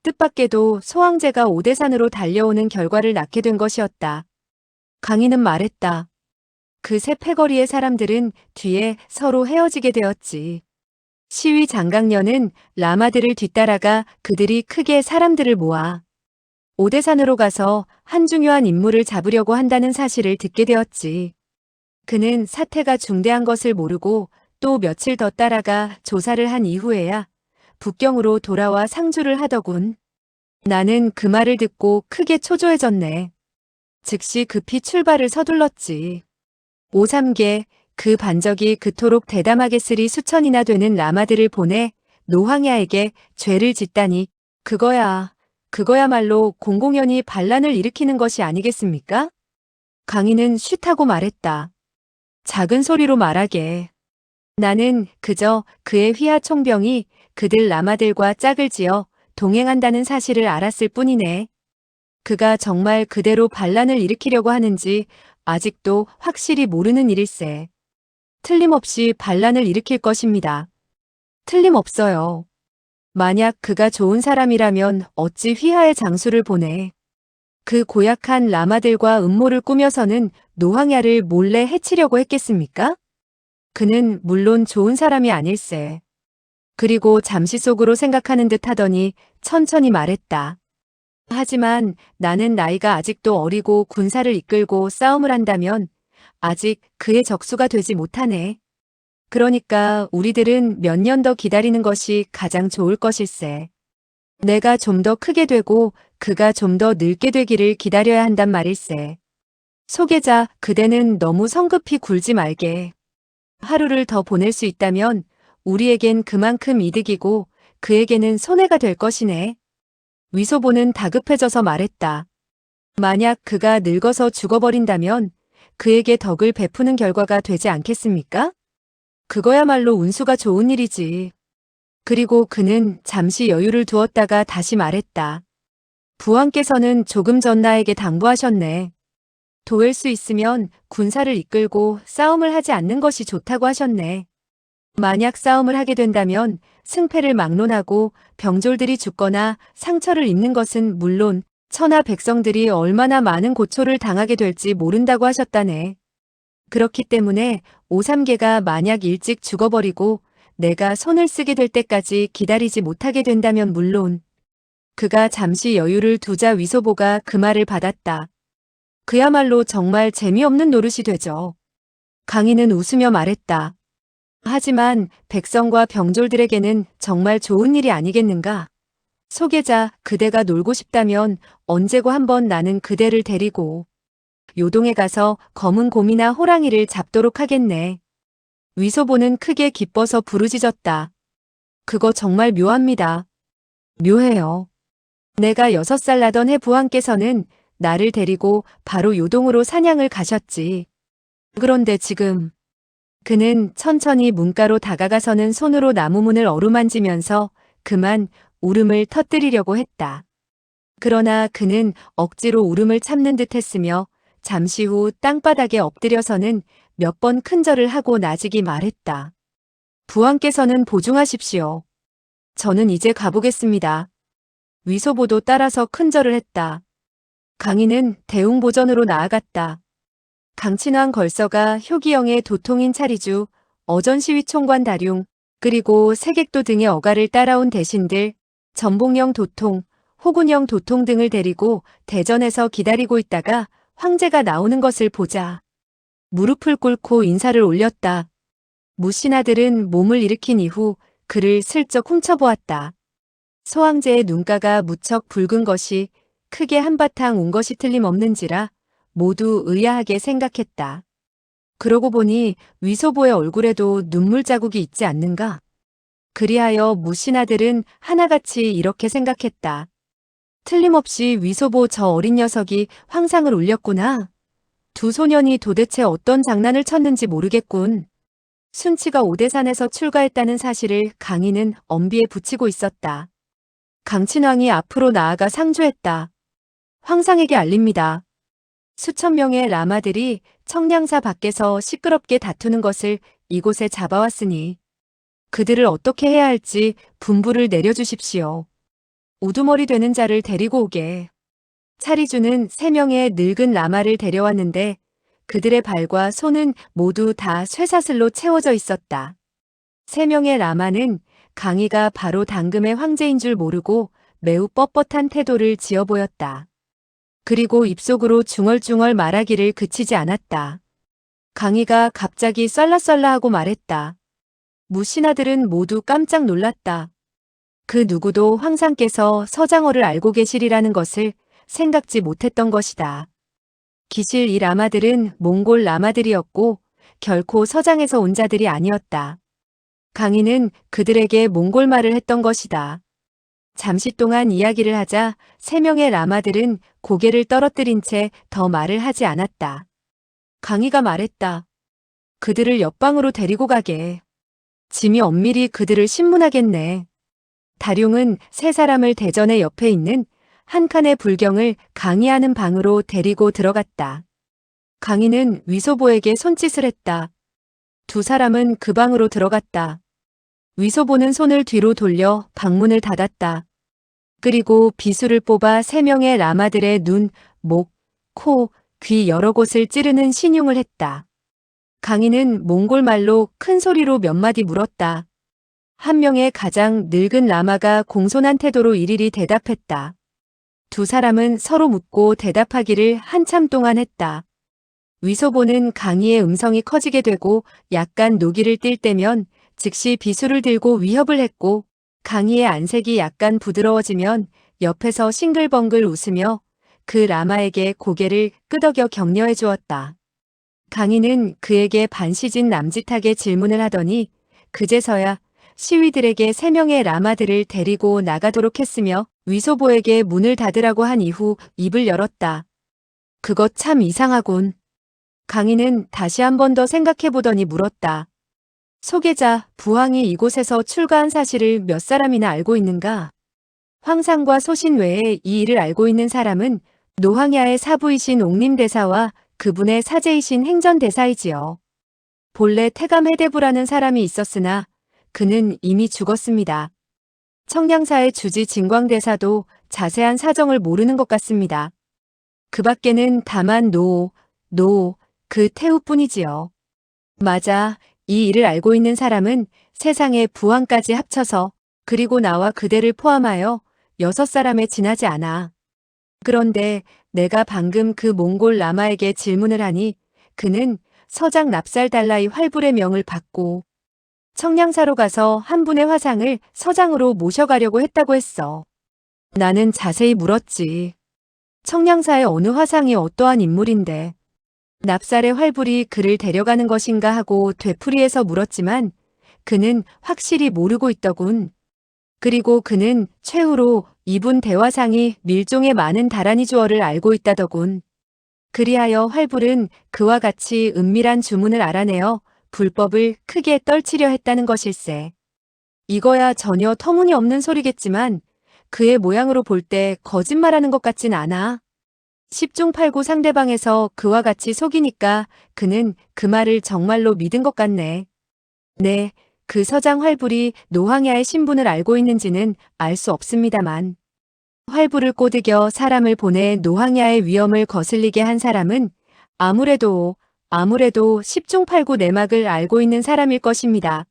뜻밖에도 소왕제가 오대산으로 달려오는 결과를 낳게 된 것이었다. 강인은 말했다. 그 새 패거리의 사람들은 뒤에 서로 헤어지게 되었지. 시위 장강년은 라마들을 뒤따라가 그들이 크게 사람들을 모아 오대산으로 가서 한 중요한 인물을 잡으려고 한다는 사실을 듣게 되었지. 그는 사태가 중대한 것을 모르고 또 며칠 더 따라가 조사를 한 이후에야 북경으로 돌아와 상주를 하더군. 나는 그 말을 듣고 크게 초조해졌네. 즉시 급히 출발을 서둘렀지. 오삼계 그 반적이 그토록 대담하게 쓰리 수천이나 되는 라마들을 보내 노황야에게 죄를 짓다니 그거야말로 공공연히 반란을 일으키는 것이 아니겠습니까? 강인은 쉿하고 말했다. 작은 소리로 말하게. 나는 그저 그의 휘하 총병이 그들 라마들과 짝을 지어 동행한다는 사실을 알았을 뿐이네. 그가 정말 그대로 반란을 일으키려고 하는지 아직도 확실히 모르는 일일세. 틀림없이 반란을 일으킬 것입니다. 틀림없어요. 만약 그가 좋은 사람이라면 어찌 휘하의 장수를 보내. 그 고약한 라마들과 음모를 꾸며서는 노황야를 몰래 해치려고 했겠습니까? 그는 물론 좋은 사람이 아닐세. 그리고 잠시 속으로 생각하는 듯 하더니 천천히 말했다. 하지만 나는 나이가 아직도 어리고 군사를 이끌고 싸움을 한다면 아직 그의 적수가 되지 못하네. 그러니까 우리들은 몇 년 더 기다리는 것이 가장 좋을 것일세. 내가 좀 더 크게 되고 그가 좀 더 늙게 되기를 기다려야 한단 말일세. 소계자, 그대는 너무 성급히 굴지 말게. 하루를 더 보낼 수 있다면 우리에겐 그만큼 이득이고 그에게는 손해가 될 것이네. 위소보는 다급해져서 말했다. 만약 그가 늙어서 죽어버린다면 그에게 덕을 베푸는 결과가 되지 않겠습니까? 그거야말로 운수가 좋은 일이지. 그리고 그는 잠시 여유를 두었다가 다시 말했다. 부왕께서는 조금 전 나에게 당부하셨네. 도울 수 있으면 군사를 이끌고 싸움을 하지 않는 것이 좋다고 하셨네. 만약 싸움을 하게 된다면 승패를 막론하고 병졸들이 죽거나 상처를 입는 것은 물론 천하 백성들이 얼마나 많은 고초를 당하게 될지 모른다고 하셨다네. 그렇기 때문에 오삼계가 만약 일찍 죽어버리고 내가 손을 쓰게 될 때까지 기다리지 못하게 된다면 물론 그가 잠시 여유를 두자 위소보가 그 말을 받았다. 그야말로 정말 재미없는 노릇이 되죠. 강인은 웃으며 말했다. 하지만 백성과 병졸들에게는 정말 좋은 일이 아니겠는가? 소계자, 그대가 놀고 싶다면 언제고 한번 나는 그대를 데리고 요동에 가서 검은 곰이나 호랑이를 잡도록 하겠네. 위소보는 크게 기뻐서 부르짖었다. 그거 정말 묘합니다. 묘해요. 내가 6살 나던 해 부왕께서는 나를 데리고 바로 요동으로 사냥을 가셨지. 그런데 지금 그는 천천히 문가로 다가가서는 손으로 나무문을 어루만지면서 그만 울음을 터뜨리려고 했다. 그러나 그는 억지로 울음을 참는 듯 했으며 잠시 후 땅바닥에 엎드려서는 몇 번 큰절을 하고 나직이 말했다. 부왕께서는 보중하십시오. 저는 이제 가보겠습니다. 위소보도 따라서 큰절을 했다. 강인은 대웅보전으로 나아갔다. 강친왕 걸서가 효기영의 도통인 차리주, 어전시위 총관 다룡, 그리고 세객도 등의 어가를 따라온 대신들, 전봉영 도통, 호군영 도통 등을 데리고 대전에서 기다리고 있다가 황제가 나오는 것을 보자 무릎을 꿇고 인사를 올렸다. 무신하들은 몸을 일으킨 이후 그를 슬쩍 훔쳐보았다. 소황제의 눈가가 무척 붉은 것이 크게 한바탕 온 것이 틀림없는지라 모두 의아하게 생각했다. 그러고 보니 위소보의 얼굴에도 눈물 자국이 있지 않는가? 그리하여 무신하들은 하나같이 이렇게 생각했다. 틀림없이 위소보 저 어린 녀석이 황상을 울렸구나. 두 소년이 도대체 어떤 장난을 쳤는지 모르겠군. 순치가 오대산에서 출가했다는 사실을 강인은 엄비에 붙이고 있었다. 강친왕이 앞으로 나아가 상주했다. 황상에게 알립니다. 수천 명의 라마들이 청량사 밖에서 시끄럽게 다투는 것을 이곳에 잡아왔으니 그들을 어떻게 해야 할지 분부를 내려주십시오. 우두머리 되는 자를 데리고 오게. 차리주는 3명의 늙은 라마를 데려왔는데 그들의 발과 손은 모두 다 쇠사슬로 채워져 있었다. 3명의 라마는 강희가 바로 당금의 황제인 줄 모르고 매우 뻣뻣한 태도를 지어 보였다. 그리고 입속으로 중얼중얼 말하기를 그치지 않았다. 강희가 갑자기 썰라썰라하고 말했다. 무신하들은 모두 깜짝 놀랐다. 그 누구도 황상께서 서장어를 알고 계시리라는 것을 생각지 못했던 것이다. 기실 이 라마들은 몽골 라마들이었고 결코 서장에서 온 자들이 아니었다. 강희는 그들에게 몽골말을 했던 것이다. 잠시 동안 이야기를 하자 3명의 라마들은 고개를 떨어뜨린 채 더 말을 하지 않았다. 강희가 말했다. 그들을 옆방으로 데리고 가게. 짐이 엄밀히 그들을 신문하겠네. 다룡은 3사람을 대전의 옆에 있는 한 칸의 불경을 강희하는 방으로 데리고 들어갔다. 강희는 위소보에게 손짓을 했다. 2사람은 그 방으로 들어갔다. 위소보는 손을 뒤로 돌려 방문을 닫았다. 그리고 비수를 뽑아 3명의 라마들의 눈, 목, 코, 귀 여러 곳을 찌르는 신용을 했다. 강희는 몽골말로 큰 소리로 몇 마디 물었다. 한 명의 가장 늙은 라마가 공손한 태도로 일일이 대답했다. 2사람은 서로 묻고 대답하기를 한참 동안 했다. 위소보는 강희의 음성이 커지게 되고 약간 노기를 띨 때면 즉시 비수를 들고 위협을 했고 강희의 안색이 약간 부드러워지면 옆에서 싱글벙글 웃으며 그 라마에게 고개를 끄덕여 격려해 주었다. 강희는 그에게 반시진 남짓하게 질문을 하더니 그제서야 시위들에게 3명의 라마들을 데리고 나가도록 했으며 위소보에게 문을 닫으라고 한 이후 입을 열었다. 그것 참 이상하군. 강인은 다시 한 번 더 생각해보더니 물었다. 소계자, 부항이 이곳에서 출가한 사실을 몇 사람이나 알고 있는가? 황상과 소신 외에 이 일을 알고 있는 사람은 노황야의 사부이신 옥림대사와 그분의 사제이신 행전대사이지요. 본래 태감해대부라는 사람이 있었으나 그는 이미 죽었습니다. 청량사의 주지 진광대사도 자세한 사정을 모르는 것 같습니다. 그 밖에는 다만 그 태우뿐이지요. 맞아. 이 일을 알고 있는 사람은 세상의 부항까지 합쳐서 그리고 나와 그대를 포함하여 6사람에 지나지 않아. 그런데 내가 방금 그 몽골 라마에게 질문을 하니 그는 서장 납살달라이 활불의 명을 받고 청량사로 가서 한 분의 화상을 서장으로 모셔가려고 했다고 했어. 나는 자세히 물었지. 청량사의 어느 화상이 어떠한 인물인데 납살의 활불이 그를 데려가는 것인가 하고 되풀이해서 물었지만 그는 확실히 모르고 있더군. 그리고 그는 최후로 이분 대화상이 밀종의 많은 다란이 주어를 알고 있다더군. 그리하여 활불은 그와 같이 은밀한 주문을 알아내어 불법을 크게 떨치려 했다는 것일세. 이거야 전혀 터무니없는 소리겠지만 그의 모양으로 볼 때 거짓말하는 것 같진 않아. 10중 8구 상대방에서 그와 같이 속이니까 그는 그 말을 정말로 믿은 것 같네. 네, 그 서장 활불이 노황야의 신분을 알고 있는지는 알 수 없습니다만. 활불을 꼬드겨 사람을 보내 노황야의 위험을 거슬리게 한 사람은 아무래도 10중 8구 내막을 알고 있는 사람일 것입니다.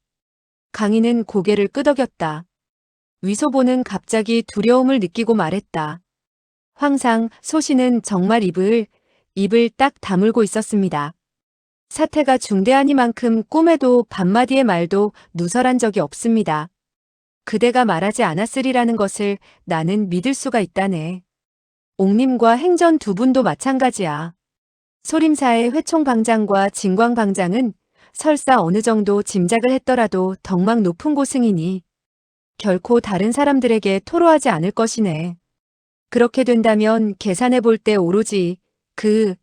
강인은 고개를 끄덕였다. 위소보는 갑자기 두려움을 느끼고 말했다. 황상, 소신은 정말 입을 딱 다물고 있었습니다. 사태가 중대하니만큼 꿈에도 반마디의 말도 누설한 적이 없습니다. 그대가 말하지 않았으리라는 것을 나는 믿을 수가 있다네. 옥님과 행전 두 분도 마찬가지야. 소림사의 회총방장과 진광방장은 설사 어느 정도 짐작을 했더라도 덕망 높은 고승이니 결코 다른 사람들에게 토로하지 않을 것이네. 그렇게 된다면 계산해 볼 때 오로지 그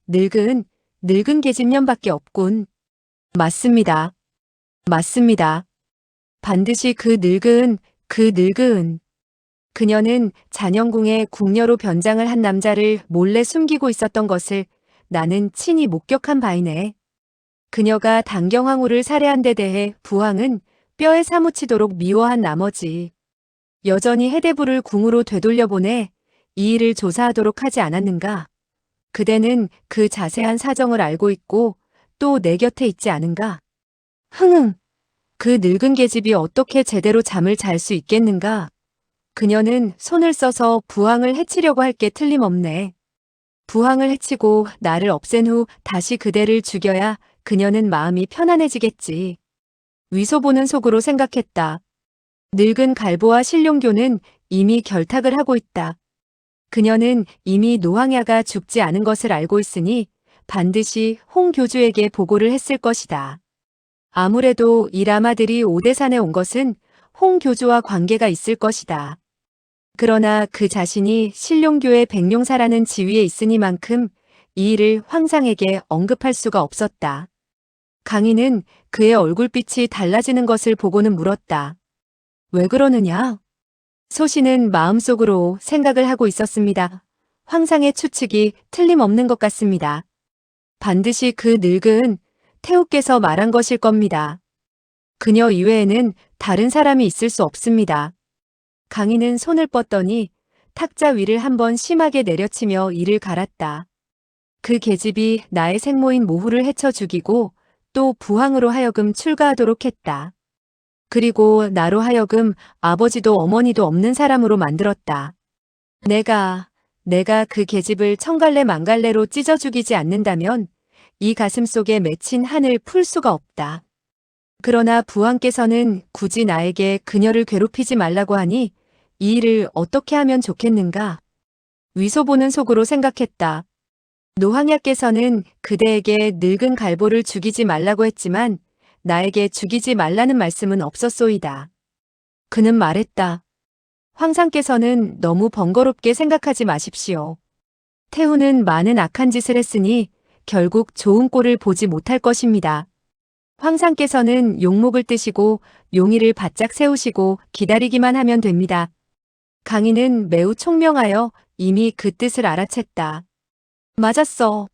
늙은 계집년밖에 없군. 맞습니다. 반드시 그 늙은. 그녀는 잔영궁의 궁녀로 변장을 한 남자를 몰래 숨기고 있었던 것을 나는 친히 목격한 바이네. 그녀가 단경황후를 살해한 데 대해 부황은 뼈에 사무치도록 미워한 나머지 여전히 해대부를 궁으로 되돌려보내 이 일을 조사하도록 하지 않았는가? 그대는 그 자세한 사정을 알고 있고 또 내 곁에 있지 않은가? 그 늙은 계집이 어떻게 제대로 잠을 잘 수 있겠는가? 그녀는 손을 써서 부항을 해치려고 할 게 틀림없네. 부항을 해치고 나를 없앤 후 다시 그대를 죽여야 그녀는 마음이 편안해지겠지. 위소보는 속으로 생각했다. 늙은 갈보와 신룡교는 이미 결탁을 하고 있다. 그녀는 이미 노황야가 죽지 않은 것을 알고 있으니 반드시 홍 교주에게 보고를 했을 것이다. 아무래도 이 라마들이 오대산에 온 것은 홍 교주와 관계가 있을 것이다. 그러나 그 자신이 신룡교의 백룡사라는 지위에 있으니만큼 이 일을 황상에게 언급할 수가 없었다. 강인은 그의 얼굴빛이 달라지는 것을 보고는 물었다. 왜 그러느냐? 소신은 마음속으로 생각을 하고 있었습니다. 황상의 추측이 틀림없는 것 같습니다. 반드시 그 늙은 태우께서 말한 것일 겁니다. 그녀 이외에는 다른 사람이 있을 수 없습니다. 강인은 손을 뻗더니 탁자 위를 한번 심하게 내려치며 이를 갈았다. 그 계집이 나의 생모인 모후를 해쳐 죽이고 또 부항으로 하여금 출가하도록 했다. 그리고 나로 하여금 아버지도 어머니도 없는 사람으로 만들었다. 내가 그 계집을 천갈래 만갈래로 찢어 죽이지 않는다면 이 가슴 속에 맺힌 한을 풀 수가 없다. 그러나 부왕께서는 굳이 나에게 그녀를 괴롭히지 말라고 하니 이 일을 어떻게 하면 좋겠는가? 위소보는 속으로 생각했다. 노황야께서는 그대에게 늙은 갈보를 죽이지 말라고 했지만 나에게 죽이지 말라는 말씀은 없었소이다. 그는 말했다. 황상께서는 너무 번거롭게 생각하지 마십시오. 태후는 많은 악한 짓을 했으니 결국 좋은 꼴을 보지 못할 것입니다. 황상께서는 용목을 뜨시고 용의를 바짝 세우시고 기다리기만 하면 됩니다. 강인은 매우 총명하여 이미 그 뜻을 알아챘다. 맞았어.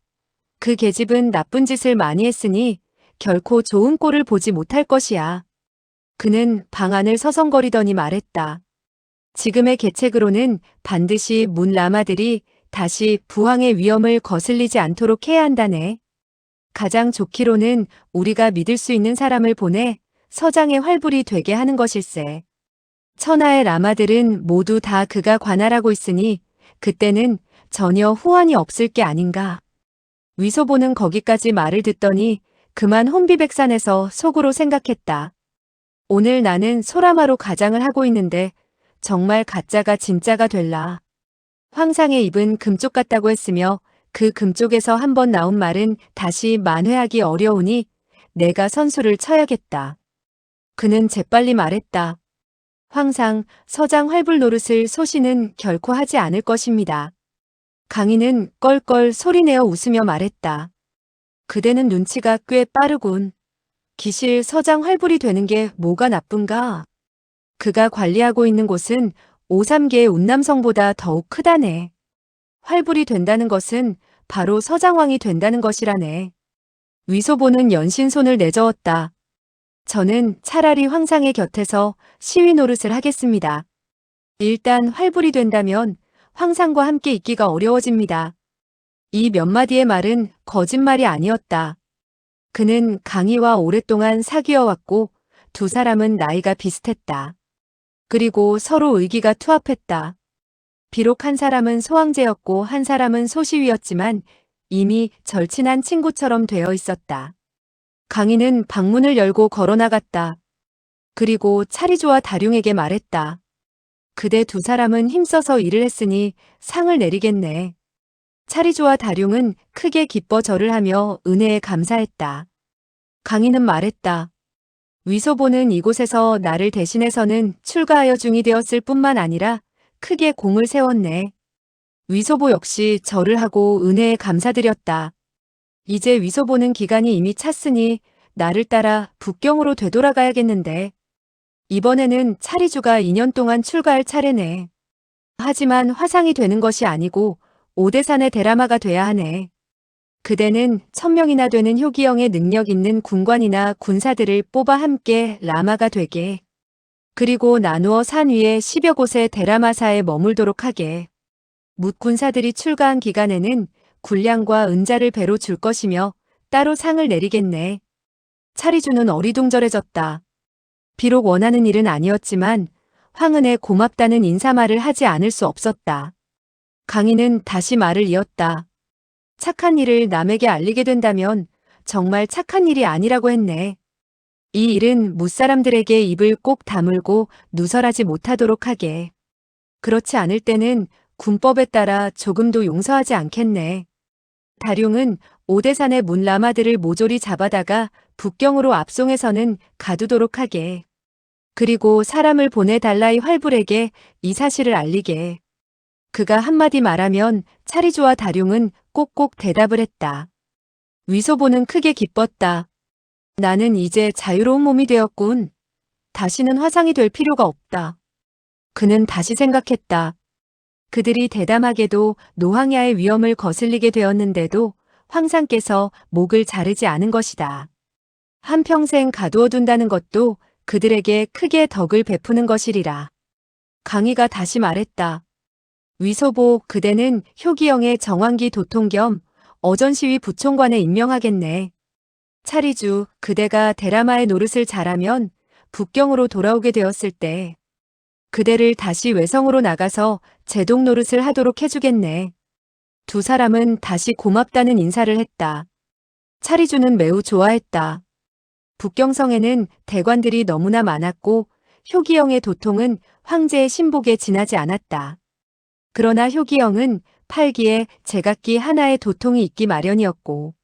그 계집은 나쁜 짓을 많이 했으니 결코 좋은 꼴을 보지 못할 것이야. 그는 방 안을 서성거리더니 말했다. 지금의 계책으로는 반드시 문 라마들이 다시 부황의 위험을 거슬리지 않도록 해야 한다네. 가장 좋기로는 우리가 믿을 수 있는 사람을 보내 서장의 활불이 되게 하는 것일세. 천하의 라마들은 모두 다 그가 관할하고 있으니 그때는 전혀 후환이 없을 게 아닌가. 위소보는 거기까지 말을 듣더니 그만 혼비백산해서 속으로 생각했다. 오늘 나는 소라마로 가장을 하고 있는데 정말 가짜가 진짜가 될라. 황상의 입은 금쪽 같다고 했으며 그 금쪽에서 한번 나온 말은 다시 만회하기 어려우니 내가 선수를 쳐야겠다. 그는 재빨리 말했다. 황상, 서장 활불 노릇을 소신은 결코 하지 않을 것입니다. 강인은 껄껄 소리내어 웃으며 말했다. 그대는 눈치가 꽤 빠르군. 기실 서장 활불이 되는 게 뭐가 나쁜가? 그가 관리하고 있는 곳은 오삼계의 운남성보다 더욱 크다네. 활불이 된다는 것은 바로 서장왕이 된다는 것이라네. 위소보는 연신손을 내저었다. 저는 차라리 황상의 곁에서 시위 노릇을 하겠습니다. 일단 활불이 된다면 황상과 함께 있기가 어려워집니다. 이 몇 마디의 말은 거짓말이 아니었다. 그는 강희와 오랫동안 사귀어 왔고 두 사람은 나이가 비슷했다. 그리고 서로 의기가 투합했다. 비록 한 사람은 소황제였고 한 사람은 소시위였지만 이미 절친한 친구처럼 되어 있었다. 강희는 방문을 열고 걸어나갔다. 그리고 차리조와 다룡에게 말했다. 그대 두 사람은 힘써서 일을 했으니 상을 내리겠네. 차리조와 다룡은 크게 기뻐 절을 하며 은혜에 감사했다. 강희는 말했다. 위소보는 이곳에서 나를 대신해서는 출가하여 중이 되었을 뿐만 아니라 크게 공을 세웠네. 위소보 역시 절을 하고 은혜에 감사드렸다. 이제 위소보는 기간이 이미 찼으니 나를 따라 북경으로 되돌아가야겠는데. 이번에는 차리주가 2년 동안 출가할 차례네. 하지만 화상이 되는 것이 아니고 오대산의 대라마가 돼야 하네. 그대는 1000명이나 되는 효기형의 능력 있는 군관이나 군사들을 뽑아 함께 라마가 되게. 그리고 나누어 산 위에 10여 곳의 대라마사에 머물도록 하게. 묻군사들이 출가한 기간에는 군량과 은자를 배로 줄 것이며 따로 상을 내리겠네. 차리주는 어리둥절해졌다. 비록 원하는 일은 아니었지만 황은에 고맙다는 인사말을 하지 않을 수 없었다. 강희는 다시 말을 이었다. 착한 일을 남에게 알리게 된다면 정말 착한 일이 아니라고 했네. 이 일은 무사람들에게 입을 꼭 다물고 누설하지 못하도록 하게. 그렇지 않을 때는 군법에 따라 조금도 용서하지 않겠네. 다룡은 오대산의 문라마들을 모조리 잡아다가 북경으로 압송해서는 가두도록 하게. 그리고 사람을 보내 달라이 활불에게 이 사실을 알리게. 그가 한마디 말하면 차리조와 다룡은 꼭꼭 대답을 했다. 위소보는 크게 기뻤다. 나는 이제 자유로운 몸이 되었군. 다시는 화상이 될 필요가 없다. 그는 다시 생각했다. 그들이 대담하게도 노황야의 위험을 거슬리게 되었는데도 황상께서 목을 자르지 않은 것이다. 한평생 가두어둔다는 것도 그들에게 크게 덕을 베푸는 것이리라. 강희가 다시 말했다. 위소보, 그대는 효기영의 정황기 도통 겸 어전시위 부총관에 임명하겠네. 차리주, 그대가 대라마의 노릇을 잘하면 북경으로 돌아오게 되었을 때 그대를 다시 외성으로 나가서 제동 노릇을 하도록 해주겠네. 두 사람은 다시 고맙다는 인사를 했다. 차리주는 매우 좋아했다. 북경성에는 대관들이 너무나 많았고 효기영의 도통은 황제의 신복에 지나지 않았다. 그러나 효기영은 팔기에 제각기 하나의 도통이 있기 마련이었고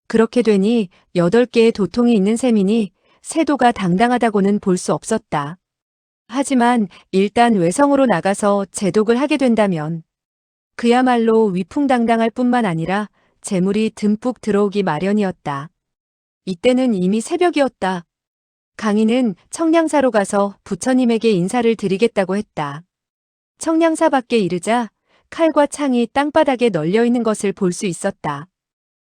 그렇게 되니 8개의 도통이 있는 셈이니 세도가 당당하다고는 볼 수 없었다. 하지만 일단 외성으로 나가서 제독을 하게 된다면 그야말로 위풍당당할 뿐만 아니라 재물이 듬뿍 들어오기 마련이었다. 이때는 이미 새벽이었다. 강인은 청량사로 가서 부처님에게 인사를 드리겠다고 했다. 청량사 밖에 이르자 칼과 창이 땅바닥에 널려 있는 것을 볼 수 있었다.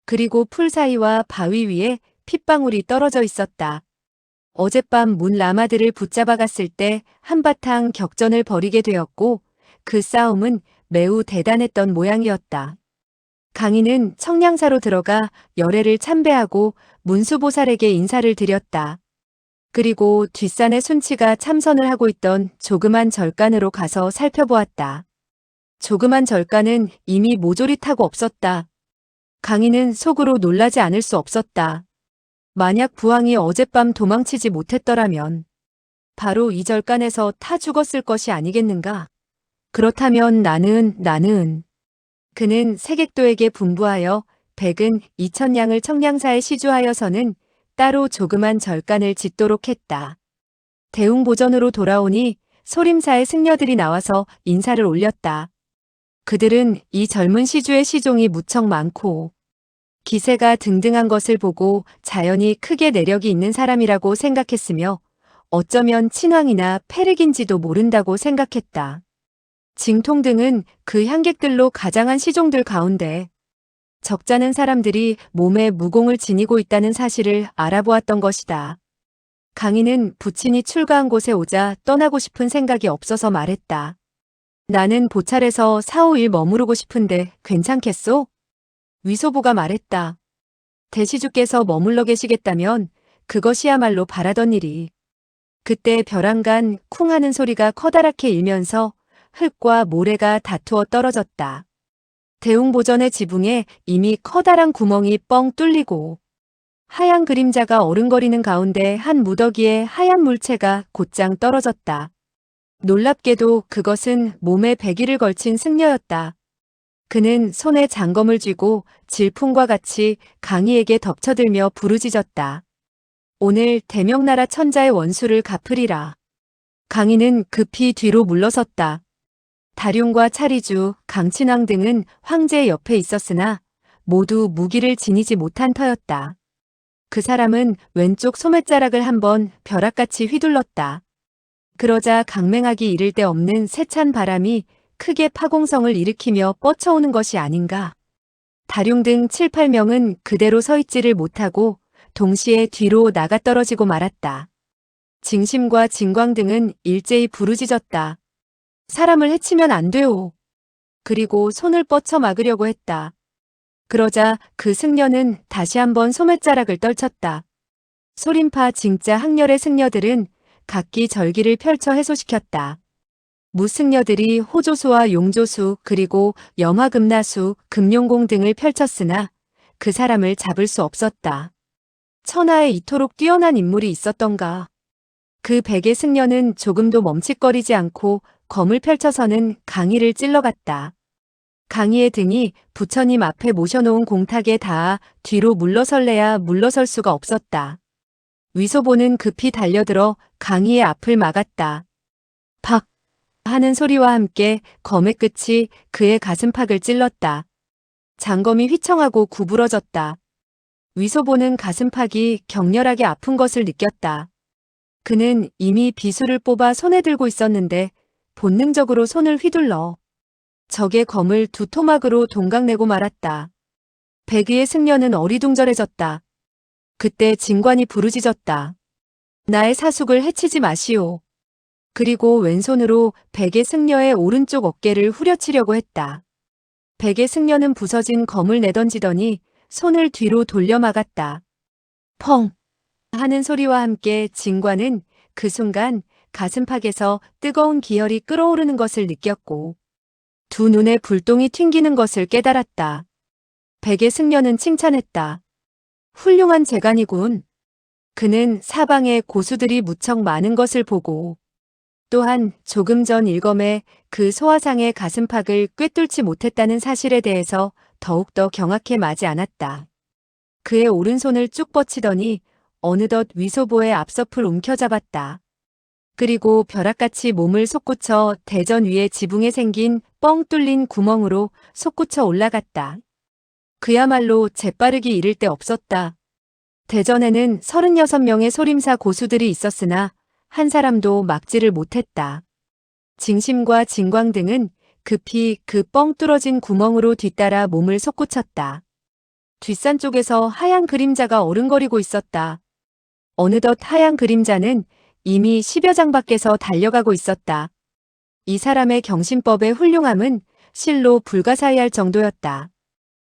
그리고 풀 사이와 바위 위에 핏방울이 떨어져 있었다. 어젯밤 문 라마들을 붙잡아 갔을 때 한바탕 격전을 벌이게 되었고 그 싸움은 매우 대단했던 모양이었다. 강인은 청량사로 들어가 열애를 참배하고 문수보살에게 인사를 드렸다. 그리고 뒷산의 순치가 참선을 하고 있던 조그만 절간으로 가서 살펴보았다. 조그만 절간은 이미 모조리 타고 없었다. 강인은 속으로 놀라지 않을 수 없었다. 만약 부왕이 어젯밤 도망치지 못했더라면 바로 이 절간에서 타 죽었을 것이 아니겠는가? 그렇다면 나는 그는 세객도에게 분부하여 백은 2,000냥을 청량사에 시주하여서는 따로 조그만 절간을 짓도록 했다. 대웅보전으로 돌아오니 소림사의 승려들이 나와서 인사를 올렸다. 그들은 이 젊은 시주의 시종이 무척 많고 기세가 등등한 것을 보고 자연히 크게 내력이 있는 사람이라고 생각했으며 어쩌면 친왕이나 패륵인지도 모른다고 생각했다. 징통 등은 그 향객들로 가장한 시종들 가운데 적잖은 사람들이 몸에 무공을 지니고 있다는 사실을 알아보았던 것이다. 강인은 부친이 출가한 곳에 오자 떠나고 싶은 생각이 없어서 말했다. 나는 보찰에서 4, 5일 머무르고 싶은데 괜찮겠소? 위소보가 말했다. 대시주께서 머물러 계시겠다면 그것이야말로 바라던 일이. 그때 벼랑간 쿵 하는 소리가 커다랗게 일면서 흙과 모래가 다투어 떨어졌다. 대웅보전의 지붕에 이미 커다란 구멍이 뻥 뚫리고 하얀 그림자가 어른거리는 가운데 한 무더기에 하얀 물체가 곧장 떨어졌다. 놀랍게도 그것은 몸에 배기를 걸친 승려였다. 그는 손에 장검을 쥐고 질풍과 같이 강희에게 덮쳐들며 부르짖었다. 오늘 대명나라 천자의 원수를 갚으리라. 강희는 급히 뒤로 물러섰다. 다륜과 차리주, 강친왕 등은 황제 옆에 있었으나 모두 무기를 지니지 못한 터였다. 그 사람은 왼쪽 소매자락을 한번 벼락같이 휘둘렀다. 그러자 강맹하기 이를 데 없는 세찬 바람이 크게 파공성을 일으키며 뻗쳐오는 것이 아닌가. 다륜 등 7, 8명은 그대로 서 있지를 못하고 동시에 뒤로 나가 떨어지고 말았다. 징심과 진광 등은 일제히 부르짖었다. 사람을 해치면 안 돼요. 그리고 손을 뻗쳐 막으려고 했다. 그러자 그 승려는 다시 한번 소매자락을 떨쳤다. 소림파 징자 학렬의 승려들은 각기 절기를 펼쳐 해소시켰다. 무승려들이 호조수와 용조수 그리고 염화금나수, 금용공 등을 펼쳤으나 그 사람을 잡을 수 없었다. 천하에 이토록 뛰어난 인물이 있었던가. 그 백의 승려는 조금도 멈칫거리지 않고 검을 펼쳐서는 강희를 찔러갔다. 강희의 등이 부처님 앞에 모셔놓은 공탁에 닿아 뒤로 물러설래야 물러설 수가 없었다. 위소보는 급히 달려들어 강희의 앞을 막았다. 박! 하는 소리와 함께 검의 끝이 그의 가슴팍을 찔렀다. 장검이 휘청하고 구부러졌다. 위소보는 가슴팍이 격렬하게 아픈 것을 느꼈다. 그는 이미 비수를 뽑아 손에 들고 있었는데 본능적으로 손을 휘둘러 적의 검을 두 토막으로 동강내고 말았다. 백의의 승려는 어리둥절해졌다. 그때 진관이 부르짖었다. 나의 사숙을 해치지 마시오. 그리고 왼손으로 백의 승려의 오른쪽 어깨를 후려치려고 했다. 백의 승려는 부서진 검을 내던지더니 손을 뒤로 돌려 막았다. 펑! 하는 소리와 함께 진관은 그 순간 가슴팍에서 뜨거운 기혈이 끓어오르는 것을 느꼈고 두 눈에 불똥이 튕기는 것을 깨달았다. 백의 승려는 칭찬했다. 훌륭한 재간이군. 그는 사방에 고수들이 무척 많은 것을 보고 또한 조금 전 일검에 그 소화상의 가슴팍을 꿰뚫지 못했다는 사실에 대해서 더욱더 경악해 마지 않았다. 그의 오른손을 쭉 뻗치더니 어느덧 위소보의 앞서풀 움켜잡았다. 그리고 벼락같이 몸을 솟구쳐 대전 위에 지붕에 생긴 뻥 뚫린 구멍으로 솟구쳐 올라갔다. 그야말로 재빠르기 이를 데 없었다. 대전에는 36명의 소림사 고수들이 있었으나 한 사람도 막지를 못했다. 징심과 진광 등은 급히 그 뻥 뚫어진 구멍으로 뒤따라 몸을 솟구쳤다. 뒷산 쪽에서 하얀 그림자가 어른거리고 있었다. 어느덧 하얀 그림자는 이미 10여 장 밖에서 달려가고 있었다. 이 사람의 경신법의 훌륭함은 실로 불가사의할 정도였다.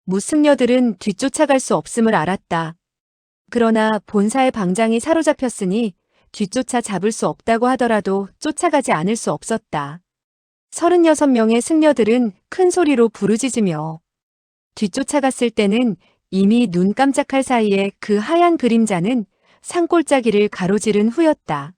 무승려들은 뒤쫓아갈 수 없음을 알았다. 그러나 본사의 방장이 사로잡혔으니 뒤쫓아 잡을 수 없다고 하더라도 쫓아가지 않을 수 없었다. 36명의 승려들은 큰 소리로 부르짖으며 뒤쫓아갔을 때는 이미 눈 깜짝할 사이에 그 하얀 그림자는 산골짜기를 가로지른 후였다.